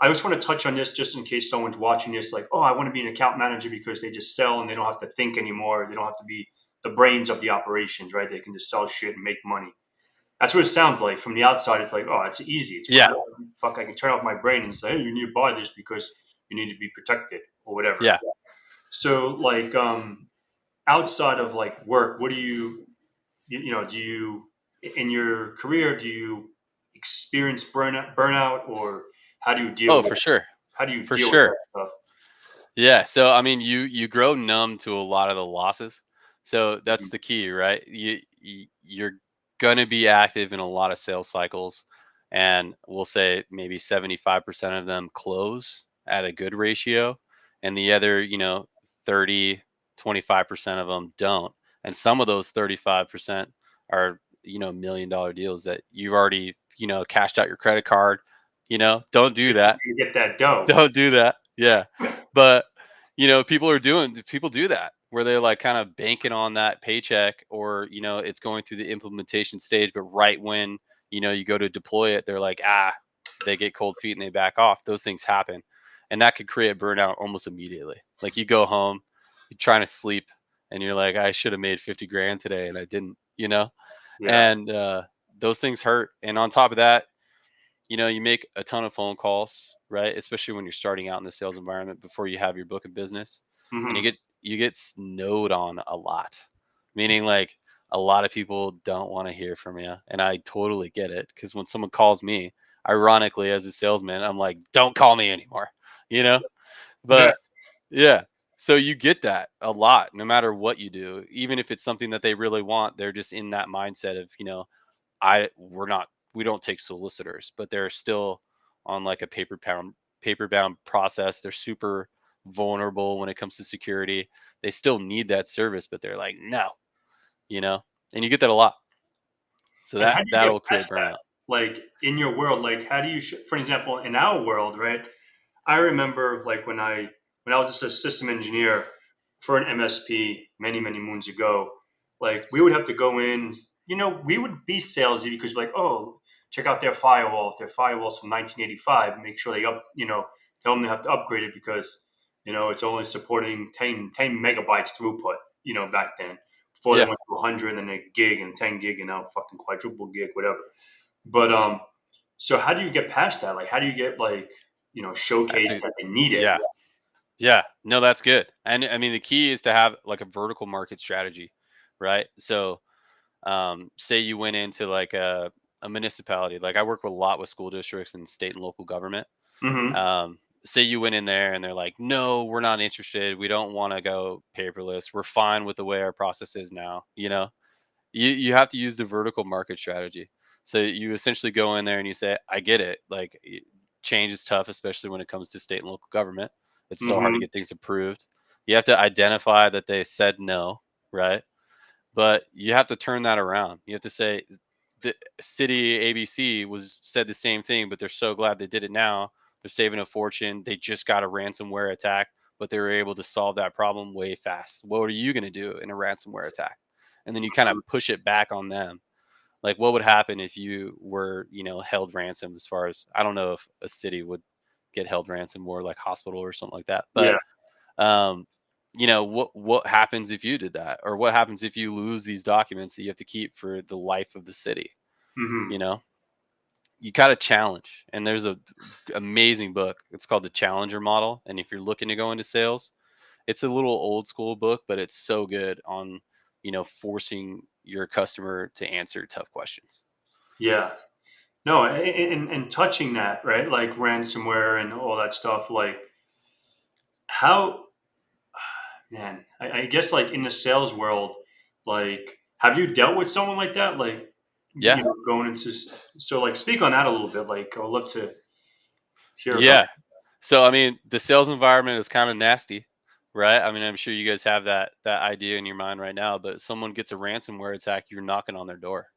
Speaker 1: I just want to touch on this just in case someone's watching this, like, oh, I want to be an account manager because they just sell and they don't have to think anymore. They don't have to be the brains of the operations, right? They can just sell shit and make money. That's what it sounds like from the outside. It's like, oh, it's easy. It's
Speaker 2: Yeah.
Speaker 1: cool. Fuck, I can turn off my brain and say, hey, you need to buy this because you need to be protected or whatever.
Speaker 2: Yeah.
Speaker 1: So, like, outside of like work, what do do you in your career? Do you experience burnout, or how do you deal
Speaker 2: Oh,
Speaker 1: with
Speaker 2: for sure.
Speaker 1: how do you
Speaker 2: For
Speaker 1: deal with
Speaker 2: sure.
Speaker 1: that stuff?
Speaker 2: Yeah. So I mean, you grow numb to a lot of the losses. So that's
Speaker 1: Mhm.
Speaker 2: the key, right? You're gonna be active in a lot of sales cycles. and we'll say maybe 75% of them close at a good ratio, and the other, 30, 25% of them don't. And some of those 35% are, $1 million deals that you've already, cashed out your credit card. Don't do that.
Speaker 1: You get that dough.
Speaker 2: Don't do that. Yeah. But, people do that where they're like kind of banking on that paycheck, or, it's going through the implementation stage, but right when, you go to deploy it, they're like, they get cold feet and they back off. Those things happen. And that could create burnout almost immediately. Like you go home, you're trying to sleep, and you're like, I should have made 50 grand today and I didn't.
Speaker 1: Yeah.
Speaker 2: And those things hurt. And on top of that, you make a ton of phone calls, right? Especially when you're starting out in the sales environment before you have your book of business, and you
Speaker 1: Hmm.
Speaker 2: get you get snowed on a lot. Meaning like a lot of people don't want to hear from you, and I totally get it because when someone calls me, ironically as a salesman, I'm like, "Don't call me anymore." You know?
Speaker 1: Yeah.
Speaker 2: But yeah. So you get that a lot no matter what you do. Even if it's something that they really want, they're just in that mindset of, we don't take solicitors, but they're still on like a paper bound process. They're super vulnerable when it comes to security. They still need that service, but they're like, no, you know, and you get that a lot. So
Speaker 1: And
Speaker 2: that
Speaker 1: how do you get
Speaker 2: that'll create
Speaker 1: past that?
Speaker 2: burnout.
Speaker 1: Like in your world, like how do you, for example, in our world, right? I remember like when I was just a system engineer for an MSP many moons ago. Like we would have to go in, we would be salesy because like, oh, check out their firewall. If their firewall's from 1985, make sure they tell them they have to upgrade it because it's only supporting 10 megabytes throughput. Back then before they
Speaker 2: Yeah,
Speaker 1: went to 100 and then a gig and 10 gig and now fucking quadruple gig, whatever. But so how do you get past that? Like, how do you get like
Speaker 2: that's
Speaker 1: showcase
Speaker 2: a
Speaker 1: that they need it?
Speaker 2: yeah. Yeah, no, that's good. And I mean, the key is to have like a vertical market strategy, right? So, say you went into like a municipality, like I work with a lot with school districts and state and local government.
Speaker 1: Mm-hmm.
Speaker 2: Say you went in there and they're like, no, we're not interested. We don't want to go paperless. We're fine with the way our process is now. You have to use the vertical market strategy. So you essentially go in there and you say, I get it. Like change is tough, especially when it comes to state and local government. It's so hard to
Speaker 1: Mm-hmm.
Speaker 2: get things approved. You have to identify that they said no, right? But you have to turn that around. You have to say the city ABC was said the same thing, but they're so glad they did it now. They're saving a fortune. They just got a ransomware attack, but they were able to solve that problem way fast. What are you going to do in a ransomware attack? And then you kind of push it back on them. Like what would happen if you were, held ransom, as far as I don't know if a city would get held ransom, or like hospital or something like that. But
Speaker 1: Yeah.
Speaker 2: um, what happens if you did that, or what happens if you lose these documents that you have to keep for the life of the city?
Speaker 1: Mm-hmm.
Speaker 2: You know, you got to challenge. And there's a amazing book. It's called the Challenger Model. And if you're looking to go into sales, it's a little old school book, but it's so good on forcing your customer to answer tough questions.
Speaker 1: Yeah. No, and touching that, right? Like ransomware and all that stuff. Like how, man, I guess like in the sales world, like have you dealt with someone like that? Like
Speaker 2: Yeah,
Speaker 1: going into so like speak on that a little bit. Like I'd love to hear about.
Speaker 2: yeah. So I mean, the sales environment is kind of nasty, right? I mean, I'm sure you guys have that idea in your mind right now. But someone gets a ransomware attack, you're knocking on their door,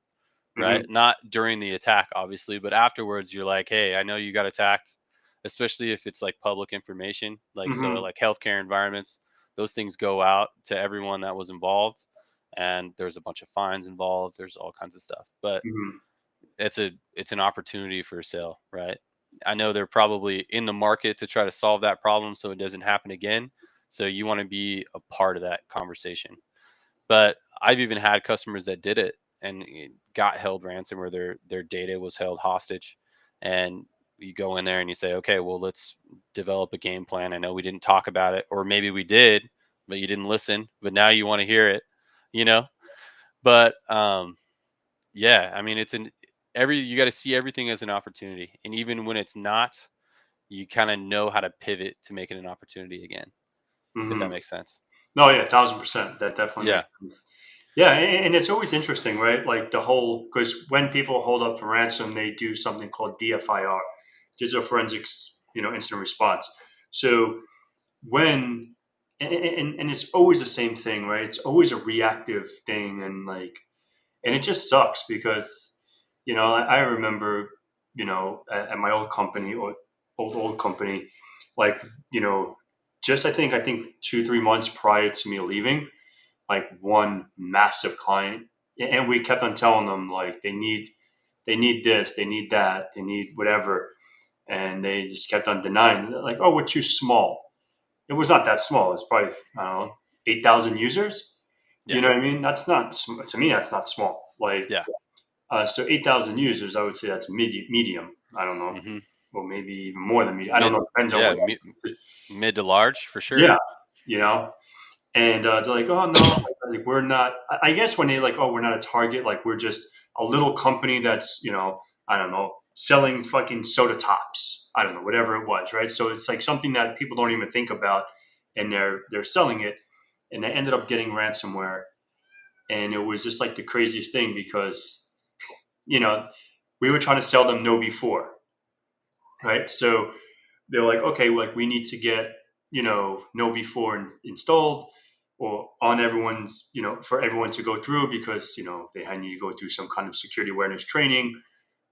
Speaker 2: right?
Speaker 1: Mm-hmm.
Speaker 2: Not during the attack, obviously, but afterwards, you're like, hey, I know you got attacked, especially if it's like public information, like so,
Speaker 1: Mm-hmm.
Speaker 2: like healthcare environments. Those things go out to everyone that was involved, and there's a bunch of fines involved. There's all kinds of stuff, but
Speaker 1: Mm-hmm.
Speaker 2: it's an opportunity for a sale, right? I know they're probably in the market to try to solve that problem so it doesn't happen again. So you want to be a part of that conversation. But I've even had customers that did it and got held ransom, where their data was held hostage. And you go in there and you say, okay, well, let's develop a game plan. I know we didn't talk about it, or maybe we did, but you didn't listen. But now you want to hear it, you know. But yeah, I mean, you got to see everything as an opportunity, and even when it's not, you kind of know how to pivot to make it an opportunity again, if
Speaker 1: Mm-hmm.
Speaker 2: that makes sense.
Speaker 1: No, yeah, 1,000%. That definitely
Speaker 2: Yeah.
Speaker 1: makes sense. Yeah, and it's always interesting, right? Like the whole, because when people hold up for ransom, they do something called DFIR, digital forensics, incident response. So when and it's always the same thing, right? It's always a reactive thing, and it just sucks because I remember at my old company or old company, like you know just I think 2-3 months prior to me leaving, like one massive client, and we kept on telling them like they need this, they need that, they need whatever, and they just kept on denying. They're like, oh, we're too small. It was not that small. It's probably, I don't know, 8,000 users. You
Speaker 2: Yeah.
Speaker 1: know what I mean? That's not to me. That's not small. Like,
Speaker 2: Yeah.
Speaker 1: so 8,000 users, I would say that's medium. I don't know,
Speaker 2: Hmm.
Speaker 1: or maybe even more than medium. I don't
Speaker 2: Mid.
Speaker 1: know. Depends on
Speaker 2: Yeah.
Speaker 1: what.
Speaker 2: Mid to large for sure.
Speaker 1: Yeah, you know. And they're like, oh no, like we're not. I guess when they like, oh, we're not a target. Like we're just a little company that's I don't know, selling fucking soda tops. I don't know, whatever it was, right? So it's like something that people don't even think about, and they're selling it, and they ended up getting ransomware, and it was just like the craziest thing because you know we were trying to sell them no before, right? So they're like, okay, like we need to get no before installed or on everyone's, for everyone to go through because they had need to go through some kind of security awareness training,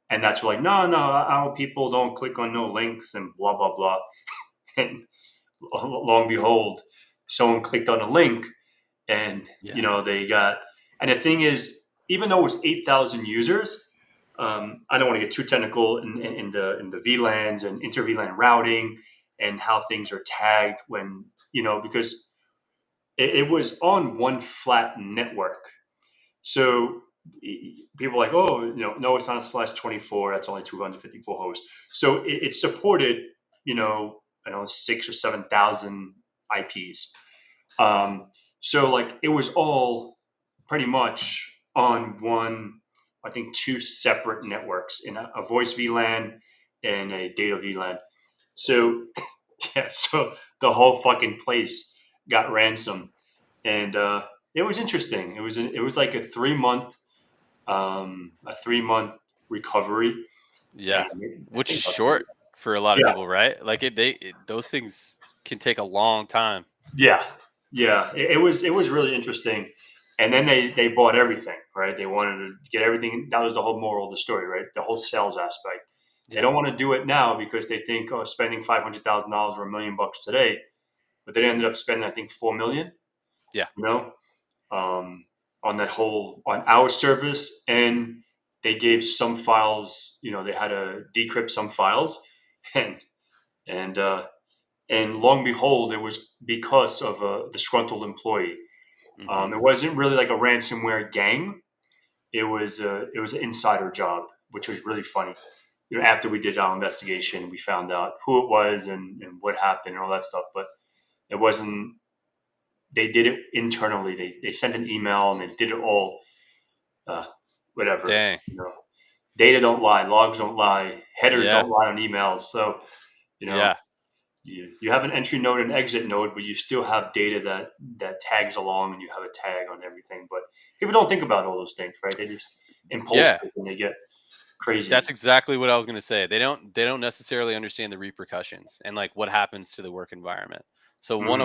Speaker 1: and that's like, no, no, our people don't click on no links and blah blah blah, and long behold, someone clicked on a link and
Speaker 2: Yeah.
Speaker 1: they got. And the thing is, even though it was 8,000 users, I don't want to get too technical in the VLANs and inter VLAN routing and how things are tagged when because it was on one flat network. So people are like, oh, no, it's not a /24. That's only 254 hosts. So it supported, I don't know, 6 or 7,000 IPs. So like it was all pretty much on one, I think two separate networks in a voice VLAN and a data VLAN. So yeah, so the whole fucking place got ransomed, and it was interesting. It was like a 3 month recovery, and
Speaker 2: Yeah.
Speaker 1: I
Speaker 2: Which is
Speaker 1: think
Speaker 2: short for a lot of
Speaker 1: yeah,
Speaker 2: people, right? Like those things can take a long time.
Speaker 1: yeah, yeah. It was really interesting. And then they bought everything, right? They wanted to get everything. That was the whole moral of the story, right? The whole sales aspect. They
Speaker 2: Yeah.
Speaker 1: don't want to do it now because they think, oh, spending $500,000 or $1 million today, but they ended up spending, I think, 4 million.
Speaker 2: Yeah.
Speaker 1: You know, on that whole on our service, and they gave some files. They had to decrypt some files, and and uh, and long behold, it was because of a disgruntled employee.
Speaker 2: Hmm.
Speaker 1: It wasn't really like a ransomware gang. It was an insider job, which was really funny. After we did our investigation, we found out who it was and what happened and all that stuff. But it wasn't. They did it internally. They sent an email and they did it all. Uh, Whatever.
Speaker 2: Dang.
Speaker 1: Data don't lie. Logs don't lie. Headers
Speaker 2: Yeah.
Speaker 1: don't lie on emails. So you know
Speaker 2: Yeah.
Speaker 1: you have an entry node and exit node, but you still have data that tags along, and you have a tag on everything. But people don't think about all those things, right? They just impulsive
Speaker 2: Yeah.
Speaker 1: and they get crazy.
Speaker 2: That's exactly what I was going to say. They don't necessarily understand the repercussions and like what happens to the work environment. So
Speaker 1: Hmm.
Speaker 2: one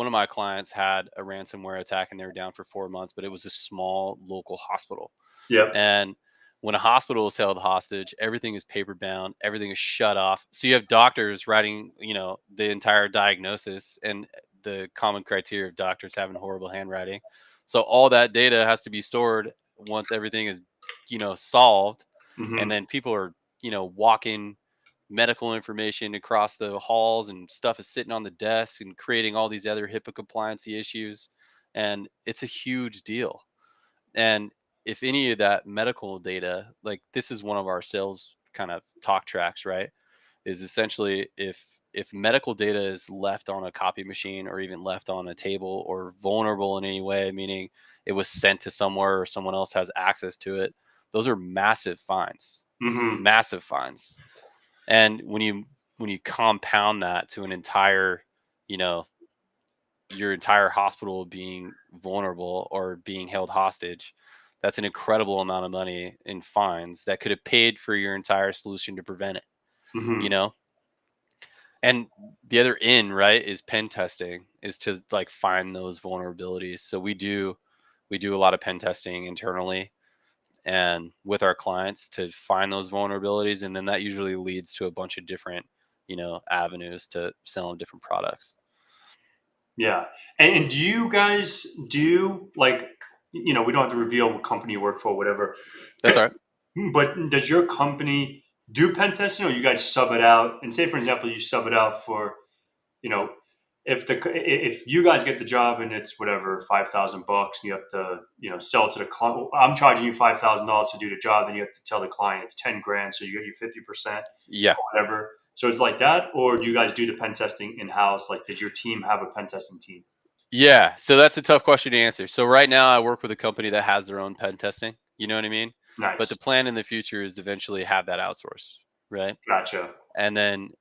Speaker 2: of my clients had a ransomware attack and they were down for 4 months, but it was a small local hospital.
Speaker 1: Yep.
Speaker 2: And when a hospital is held hostage, everything is paper bound, everything is shut off. So you have doctors writing, the entire diagnosis and the common criteria of doctors having horrible handwriting. So all that data has to be stored once everything is, solved. And
Speaker 1: Hmm.
Speaker 2: then people are, walking medical information across the halls and stuff is sitting on the desk and creating all these other HIPAA compliancy issues. And it's a huge deal. And if any of that medical data, like this is one of our sales kind of talk tracks, right? Is essentially if medical data is left on a copy machine or even left on a table or vulnerable in any way, meaning it was sent to somewhere or someone else has access to it, those are massive fines.
Speaker 1: Hmm.
Speaker 2: Massive fines. And when you compound that to an entire, you know, your entire hospital being vulnerable or being held hostage, that's an incredible amount of money in fines that could have paid for your entire solution to prevent it, you
Speaker 1: Hmm.
Speaker 2: know? And the other end, right, is pen testing, is to like find those vulnerabilities. So we do a lot of pen testing internally and with our clients to find those vulnerabilities, and then that usually leads to a bunch of different, avenues to sell them different products.
Speaker 1: Yeah. And do you guys do like, we don't have to reveal what company you work for, whatever,
Speaker 2: That's all right.
Speaker 1: but does your company do pen testing, or you guys sub it out? And say, for example, you sub it out for, you know, if you guys get the job and it's whatever $5,000, and you have to sell it to the client. I'm charging you $5,000 to do the job, then you have to tell the client it's 10 grand, so you get your 50%
Speaker 2: Yeah.
Speaker 1: or whatever. So it's like that, or do you guys do the pen testing in house? Like, did your team have a pen testing team?
Speaker 2: Yeah, so that's a tough question to answer. So right now I work with a company that has their own pen testing, you know what I mean? But the
Speaker 1: Nice,
Speaker 2: plan in the future is to eventually have that outsourced, right?
Speaker 1: gotcha.
Speaker 2: And then,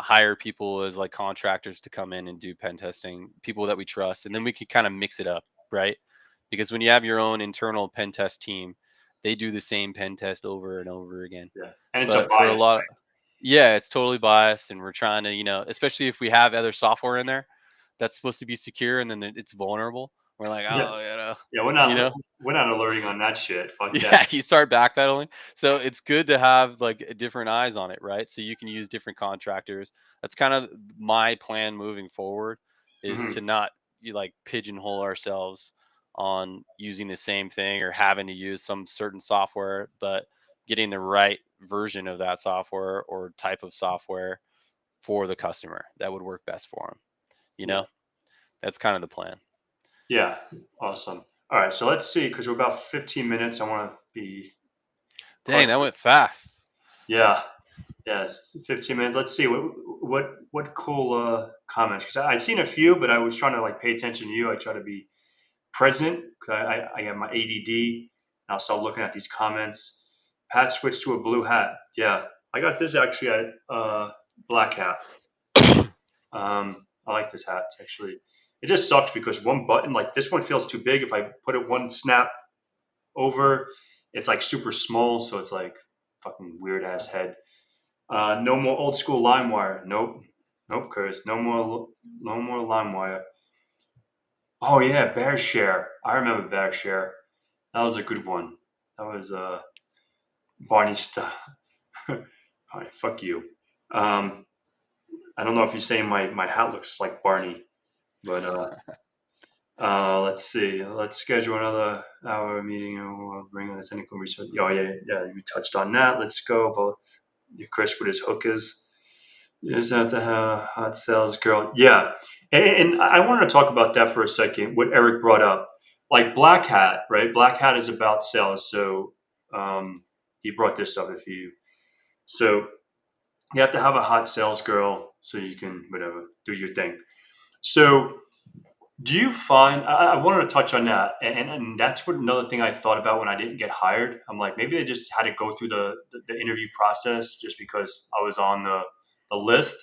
Speaker 2: hire people as like contractors to come in and do pen testing, people that we trust, and then we can kind of mix it up, right? Because when you have your own internal pen test team, they do the same pen test over and over again.
Speaker 1: Yeah, and it's a
Speaker 2: But for a
Speaker 1: bias,
Speaker 2: lot yeah, it's totally biased, and we're trying to, especially if we have other software in there that's supposed to be secure and then it's vulnerable. We're like,
Speaker 1: right?
Speaker 2: oh,
Speaker 1: Yeah, we're
Speaker 2: you
Speaker 1: not
Speaker 2: know,
Speaker 1: we're not alerting on that shit. Fuck that.
Speaker 2: yeah, you start backpedaling. So it's good to have like different eyes on it, right? So you can use different contractors. That's kind of my plan moving forward, is to
Speaker 1: Hmm.
Speaker 2: not like pigeonhole ourselves on using the same thing or having to use some certain software, but getting the right version of that software or type of software for the customer that would work best for them. You
Speaker 1: Yeah,
Speaker 2: know, that's kind of the plan.
Speaker 1: yeah, awesome. All right, so let's see, because we're about 15 minutes. I want to be
Speaker 2: Dang,
Speaker 1: close.
Speaker 2: that went fast.
Speaker 1: Yeah, yeah, 15 minutes. Let's see what cool comments. Because I'd seen a few, but I was trying to like pay attention to you. I try to be present because I have my ADD. And I'll start looking at these comments. Pat switched to a blue hat. Yeah, I got this actually at Black Hat. I like this hat. It's actually, it just sucks because one button, like this one, feels too big. If I put it one snap over, it's like super small. So it's like fucking weird ass head. No more old school LimeWire. Nope, nope, Chris. No more LimeWire. Oh yeah, Bear Share. I remember Bear Share. That was a good one. That was Barney stuff. All right, fuck you. Um, I don't know if you're saying my hat looks like Barney, but let's see. Let's schedule another hour meeting and we'll bring on the technical research. Oh, yeah, yeah. We touched on that. Let's go. But Chris with his hookers. You just have to have a hot sales girl. Yeah. And I wanted to talk about that for a second. What Eric brought up. Like Black Hat, right? Black Hat is about sales. So um, he brought this up if you. So you have to have a hot sales girl so you can, whatever, do your thing. So do you find I wanted to touch on that, and that's what another thing I thought about when I didn't get hired. I'm like, maybe they just had to go through the interview process just because I was on the list.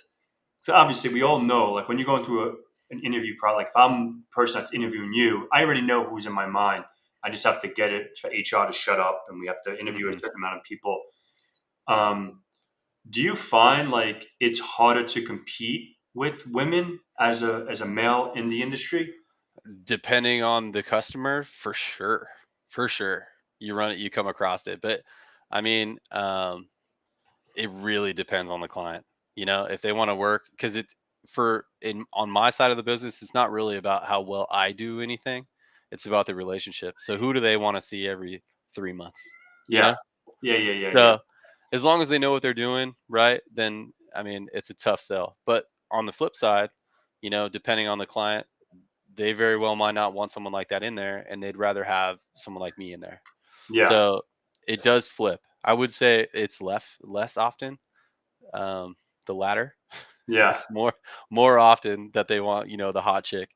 Speaker 1: So obviously, we all know, like when you're going through an interview process, like if I'm the person that's interviewing you, I already know who's in my mind. I just have to get it for HR to shut up, and we have to interview a
Speaker 2: Hmm.
Speaker 1: certain amount of people. Um, do you find like it's harder to compete with women as a male in the industry?
Speaker 2: Depending on the customer, for sure, for sure, you run it, you come across it. But I mean, it really depends on the client. If they want to work, because it for in on my side of the business, it's not really about how well I do anything. It's about the relationship. So who do they want to see every 3 months? You
Speaker 1: Yeah.
Speaker 2: know.
Speaker 1: Yeah, yeah, yeah, yeah.
Speaker 2: So as long as they know what they're doing, right, then I mean, it's a tough sell. But on the flip side, depending on the client, they very well might not want someone like that in there, and they'd rather have someone like me in there.
Speaker 1: Yeah.
Speaker 2: So it does flip. I would say it's less often, um, the latter.
Speaker 1: Yeah.
Speaker 2: It's more often that they want, the hot chick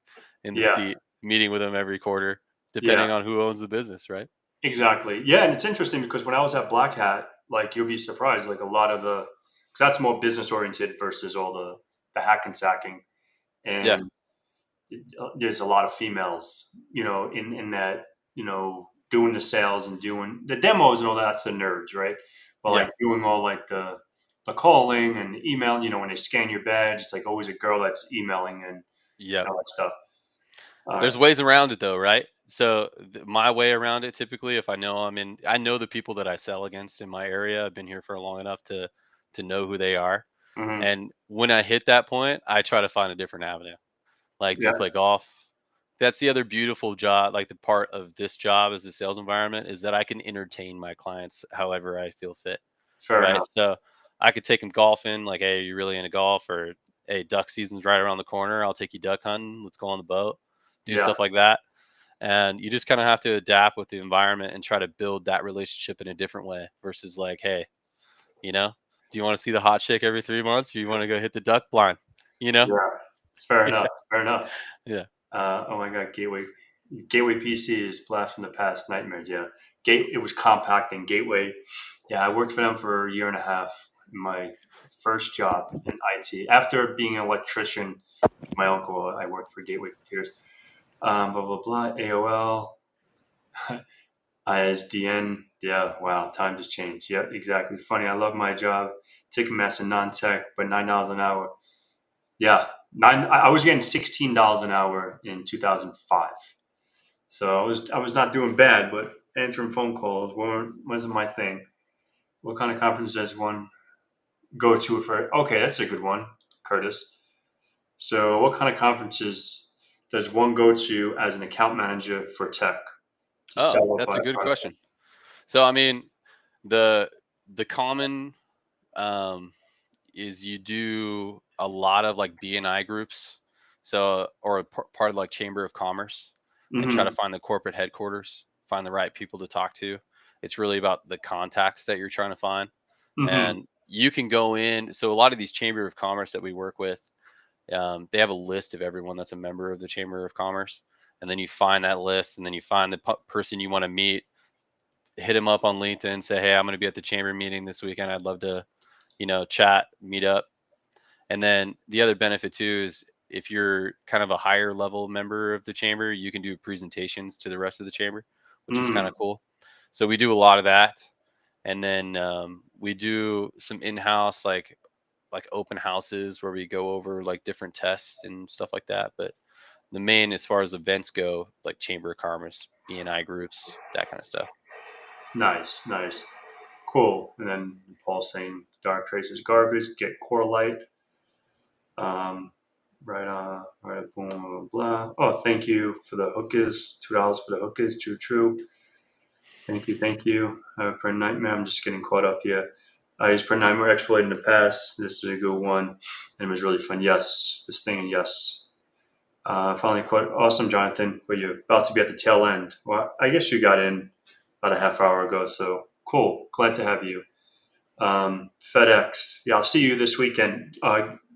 Speaker 2: in the
Speaker 1: Yeah.
Speaker 2: seat, meeting with them every quarter,
Speaker 1: Yeah.
Speaker 2: depending on who owns the business, right?
Speaker 1: Exactly. Yeah, and it's interesting because when I was at Black Hat, like you'll be surprised, like a lot of the because that's more business oriented versus all the hack and sacking.
Speaker 2: Yeah.
Speaker 1: And there's a lot of females, in that, doing the sales and doing the demos and all that's the nerds, right? But
Speaker 2: Yeah.
Speaker 1: like doing all like the calling and the email, when they scan your badge, it's like always a girl that's emailing and
Speaker 2: Yep.
Speaker 1: all that stuff. All right.
Speaker 2: There's ways around it though, right? So my way around it typically, if I know the people that I sell against in my area. I've been here for long enough to know who they are.
Speaker 1: Mm-hmm.
Speaker 2: And when I hit that point, I try to find a different avenue. Like, do you
Speaker 1: Yeah.
Speaker 2: play golf? That's the other beautiful job, like the part of this job as a sales environment is that I can entertain my clients however I feel fit,
Speaker 1: Fair
Speaker 2: right?
Speaker 1: enough.
Speaker 2: So I could take them golfing, like, hey, are you really into golf? Or hey, duck season's right around the corner. I'll take you duck hunting. Let's go on the boat, do
Speaker 1: Yeah.
Speaker 2: stuff like that. And you just kind of have to adapt with the environment and try to build that relationship in a different way versus like, hey, you know, do you want to see the hot chick every 3 months or you want to go hit the duck blind? You know?
Speaker 1: Yeah. Fair
Speaker 2: Yeah.
Speaker 1: enough. Fair enough.
Speaker 2: Yeah.
Speaker 1: Oh my God, Gateway PC is blast from the past nightmares. Yeah, it was compact and Gateway. Yeah, I worked for them for a year and a half. My first job in IT after being an electrician. My uncle, I worked for Gateway Computers. Blah blah blah. AOL, ISDN. Yeah, wow, times has changed. Yep, exactly. Funny. I love my job. Ticketmaster, non-tech, but $9 an hour. Yeah, nine. I was getting $16 an hour in 2005. So I was not doing bad, but answering phone calls wasn't my thing. What kind of conference does one go to for? Okay, that's a good one, Curtis. So, what kind of conferences does one go to as an account manager for tech to
Speaker 2: Oh,
Speaker 1: sell up
Speaker 2: that's a
Speaker 1: on?
Speaker 2: good question. So I mean, the the common um is you do a lot of like BNI groups, so or a part of like Chamber of Commerce, and try to
Speaker 1: Mm-hmm.
Speaker 2: find the corporate headquarters, find the right people to talk to. It's really about the contacts that you're trying to find,
Speaker 1: Mm-hmm.
Speaker 2: and you can go in. So a lot of these Chamber of Commerce that we work with, they have a list of everyone that's a member of the Chamber of Commerce, and then you find that list, and then you find the person you want to meet, hit him up on LinkedIn, say, hey, I'm going to be at the chamber meeting this weekend. I'd love to, chat, meet up. And then the other benefit too is if you're kind of a higher level member of the chamber, you can do presentations to the rest of the chamber, which is kind
Speaker 1: Mm.
Speaker 2: of cool. So we do a lot of that, and then we do some in-house like open houses where we go over like different tests and stuff like that. But the main, as far as events go, like Chamber of Commerce, BNI groups, that kind of stuff.
Speaker 1: Nice, nice, cool. And then Paul saying dark traces garbage. Get core light. Um, right on. Right. Boom. Blah, blah. Oh, thank you for the hookers. $2 for the hookers. True. True. Thank you, thank you. Per Nightmare, I'm just getting caught up here. I used Per Nightmare exploit in the past. This is a good one, and it was really fun. Yes, this thing, yes. Finally caught. Awesome, Jonathan. But you're about to be at the tail end. Well, I guess you got in about a half hour ago, so cool. Glad to have you. FedEx. Yeah, I'll see you this weekend.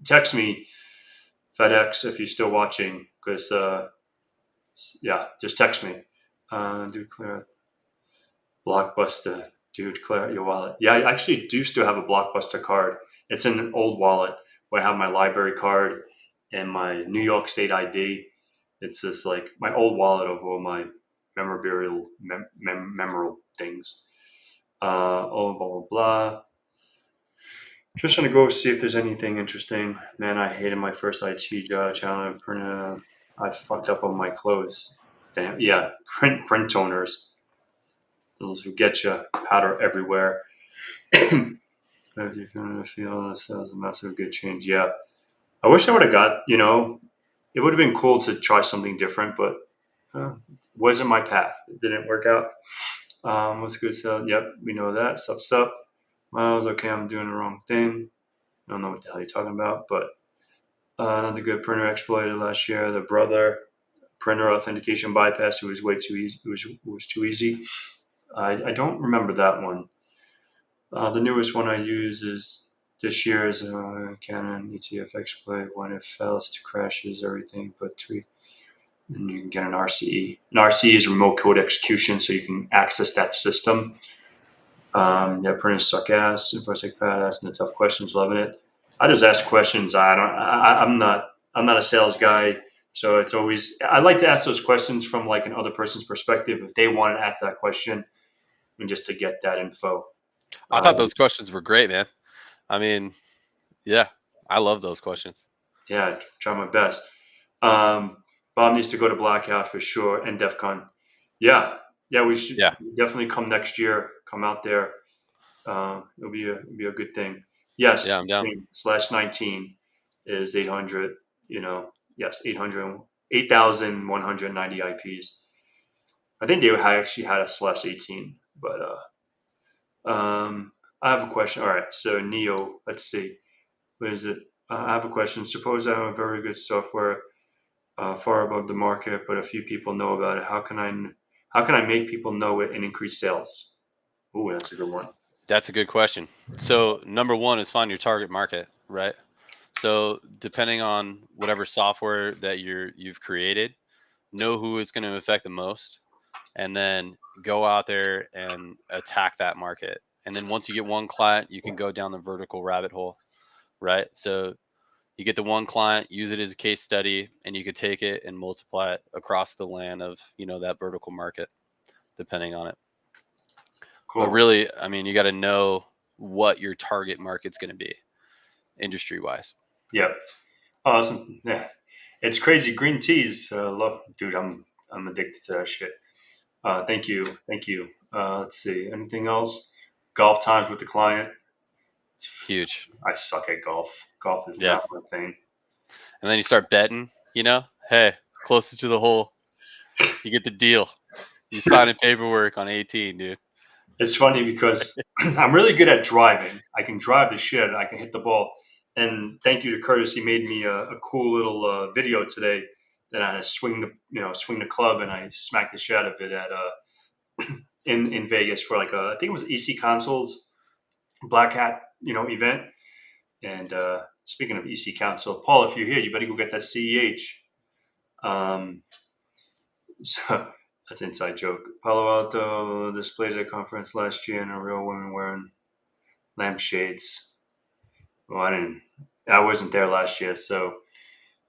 Speaker 1: Text me, FedEx, if you're still watching, because yeah, just text me. Do clear Blockbuster, dude, clear out your wallet. Yeah, I actually do still have a Blockbuster card. It's in an old wallet where I have my library card and my New York State ID. It's just like my old wallet of all my memorable things. Oh, blah, blah, blah. Just gonna go see if there's anything interesting. Man, I hated my first IT job challenge. I fucked up on my clothes. Damn, yeah, print toners. Those will get you powder everywhere. If you're gonna feel this as a massive good change, yeah. I wish I would have got. It would have been cool to try something different, but wasn't my path. It didn't work out. What's good? So, yep, we know that. Sup, sup. Miles, okay, I'm doing the wrong thing. I don't know what the hell you're talking about, but another good printer exploited last year. The brother printer authentication bypass. It was way too easy. It was too easy. I don't remember that one. The newest one I use is this year's Canon ETF exploit. When it fails to crashes everything but tweet, and you can get an RCE. An RCE is remote code execution, so you can access that system. Yeah, printers suck ass. InfoSec Pat asking the tough questions, loving it. I just ask questions. I don't. I'm not. I'm not a sales guy. So it's always, I like to ask those questions from like an other person's perspective if they want to ask that question and just to get that info.
Speaker 2: I thought those questions were great, man. I mean, yeah, I love those questions.
Speaker 1: Yeah, try my best. Um, Bob needs to go to Blackout for sure and DEF CON. Yeah, yeah, we should
Speaker 2: Yeah,
Speaker 1: definitely come next year. Come out there. It'll be a good thing. Yes,
Speaker 2: yeah, I'm down.
Speaker 1: /19 is 800. Yes, 800, 8,190 IPs. I think they actually had a /18, but I have a question. All right, so Neo, let's see, what is it? I have a question. Suppose I have a very good software, far above the market, but a few people know about it. How can I make people know it and increase sales? Oh, that's a good one.
Speaker 2: That's a good question. So number one is find your target market, right? So depending on whatever software that you've created, know who it's going to affect the most, and then go out there and attack that market. And then once you get one client, you can go down the vertical rabbit hole, right? So you get the one client, use it as a case study, and you could take it and multiply it across the land of that vertical market, depending on it. But
Speaker 1: Cool.
Speaker 2: really, I mean, you got to know what your target market's going to be industry wise.
Speaker 1: Yeah. Awesome. Yeah. It's crazy. Green teas. Love, dude. I'm addicted to that shit. Thank you. Thank you. Let's see. Anything else? Golf times with the client.
Speaker 2: Huge.
Speaker 1: I suck at golf. Golf is
Speaker 2: Yeah.
Speaker 1: not my thing.
Speaker 2: And then you start betting, hey, closest to the hole, you get the deal. You sign a paperwork on 18, dude.
Speaker 1: It's funny because I'm really good at driving. I can drive the shit. I can hit the ball. And thank you to Curtis. He made me a cool little video today that I swing the club and I smacked the shit out of it at in Vegas for like I think it was EC Consoles Black Hat event. And speaking of EC Console, Paul, if you're here, you better go get that CEH. Um, so that's an inside joke. Palo Alto displayed at a conference last year, and a real woman wearing lampshades. Well, I wasn't there last year, so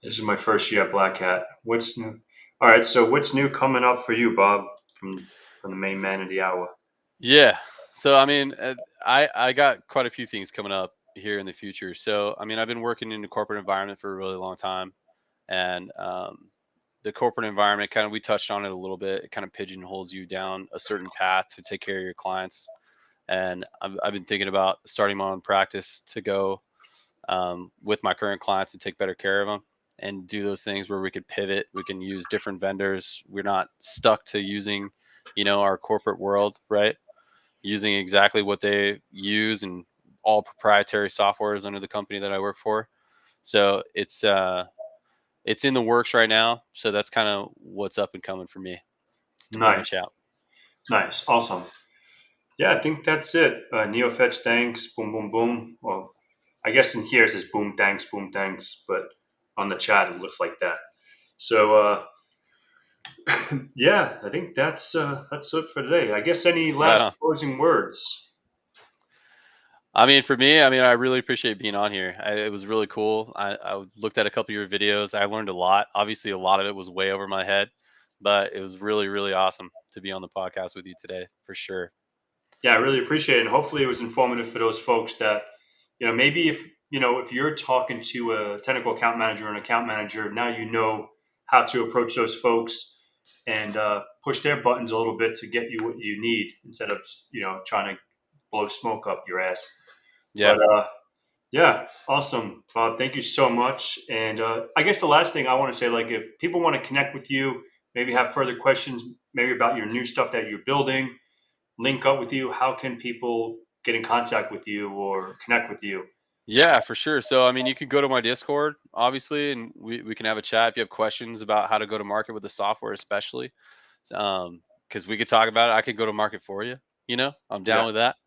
Speaker 1: this is my first year at Black Hat. What's new? All right, so what's new coming up for you, Bob, from the main man of the hour?
Speaker 2: Yeah. So I mean, I got quite a few things coming up here in the future. So I mean, I've been working in the corporate environment for a really long time, and the corporate environment kind of we touched on it a little bit. It kind of pigeonholes you down a certain path to take care of your clients. And I've been thinking about starting my own practice to go with my current clients and take better care of them and do those things where we could pivot. We can use different vendors. We're not stuck to using, our corporate world, right? Using exactly what they use and all proprietary software is under the company that I work for. So it's in the works right now. So that's kind of what's up and coming for me. It's to
Speaker 1: Nice,
Speaker 2: branch out.
Speaker 1: nice, awesome. Yeah, I think that's it. Neofetch, thanks. Boom, boom, boom. Well, I guess in here it says boom, thanks, but on the chat it looks like that. So yeah, I think that's it for today. I guess any
Speaker 2: Right
Speaker 1: last
Speaker 2: on.
Speaker 1: closing words?
Speaker 2: I mean, for me, I mean, I really appreciate being on here. It was really cool. I looked at a couple of your videos. I learned a lot. Obviously, a lot of it was way over my head, but it was really, really awesome to be on the podcast with you today, for sure.
Speaker 1: Yeah, I really appreciate it. And hopefully it was informative for those folks that, maybe if you're talking to a technical account manager or an account manager, now you know how to approach those folks and push their buttons a little bit to get you what you need instead of, trying to blow smoke up your ass.
Speaker 2: Yeah.
Speaker 1: But yeah, awesome, Bob. Thank you so much. And I guess the last thing I want to say, like, if people want to connect with you, maybe have further questions, maybe about your new stuff that you're building, link up with you, how can people get in contact with you or connect with you?
Speaker 2: Yeah, for sure. So, I mean, you can go to my Discord, obviously, and we can have a chat if you have questions about how to go to market with the software, especially. Because we could talk about it. I could go to market for you. I'm
Speaker 1: Yeah,
Speaker 2: down with that.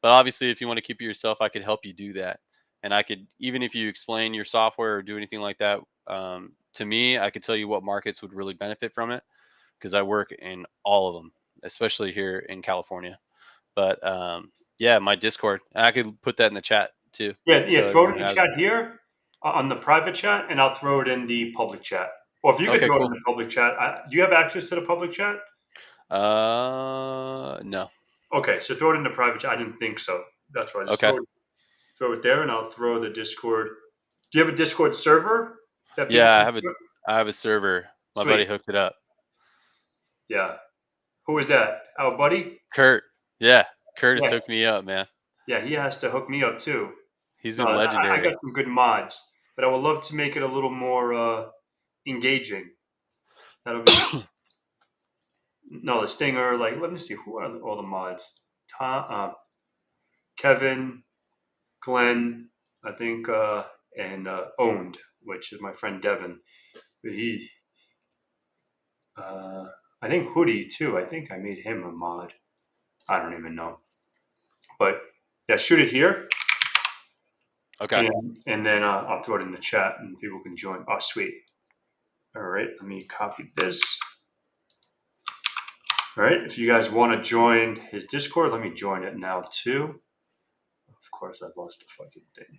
Speaker 2: But obviously, if you want to keep it yourself, I could help you do that. And I could, even if you explain your software or do anything like that, to me, I could tell you what markets would really benefit from it because I work in all of them, especially here in California. But yeah, my Discord, and I could put that in the chat too,
Speaker 1: yeah, yeah.
Speaker 2: so
Speaker 1: Throw it
Speaker 2: everyone
Speaker 1: in the
Speaker 2: has
Speaker 1: chat
Speaker 2: it.
Speaker 1: here on the private chat, and I'll throw it in the public chat Or if you could
Speaker 2: Okay,
Speaker 1: throw it in
Speaker 2: cool.
Speaker 1: the public chat, do you have access to the public chat?
Speaker 2: No.
Speaker 1: Okay, so throw it in the private chat. I didn't think so. That's why I just
Speaker 2: Okay.
Speaker 1: throw it there, and I'll throw the Discord. Do you have a Discord server that people
Speaker 2: Yeah,
Speaker 1: can?
Speaker 2: I have a server. My buddy
Speaker 1: Sweet.
Speaker 2: hooked it up.
Speaker 1: Yeah. Who is that? Our buddy?
Speaker 2: Kurt. Yeah, Curtis
Speaker 1: Yeah.
Speaker 2: hooked me up, man.
Speaker 1: Yeah, he has to hook me up too.
Speaker 2: He's
Speaker 1: No,
Speaker 2: been
Speaker 1: I got
Speaker 2: legendary.
Speaker 1: some good mods, but I would love to make it a little more engaging. That'll be no the stinger. Like, let me see who are all the mods. Kevin, Glenn, I think, and owned, which is my friend Devin. But I think Hoodie too. I think I made him a mod. I don't even know, but yeah, shoot it here.
Speaker 2: Okay.
Speaker 1: And then I'll throw it in the chat and people can join. Oh, sweet. All right, let me copy this. All right, if you guys want to join his Discord, let me join it now too. Of course, I've lost the fucking thing.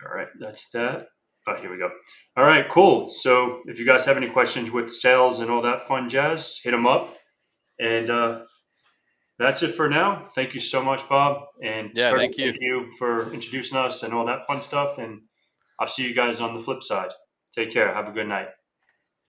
Speaker 1: All right, that's that. Oh, here we go. All right, cool. So if you guys have any questions with sales and all that fun jazz, hit them up. And that's it for now. Thank you so much, Bob. And
Speaker 2: Yeah,
Speaker 1: Curtis,
Speaker 2: thank you.
Speaker 1: thank you for introducing us and all that fun stuff. And I'll see you guys on the flip side. Take care. Have a good night.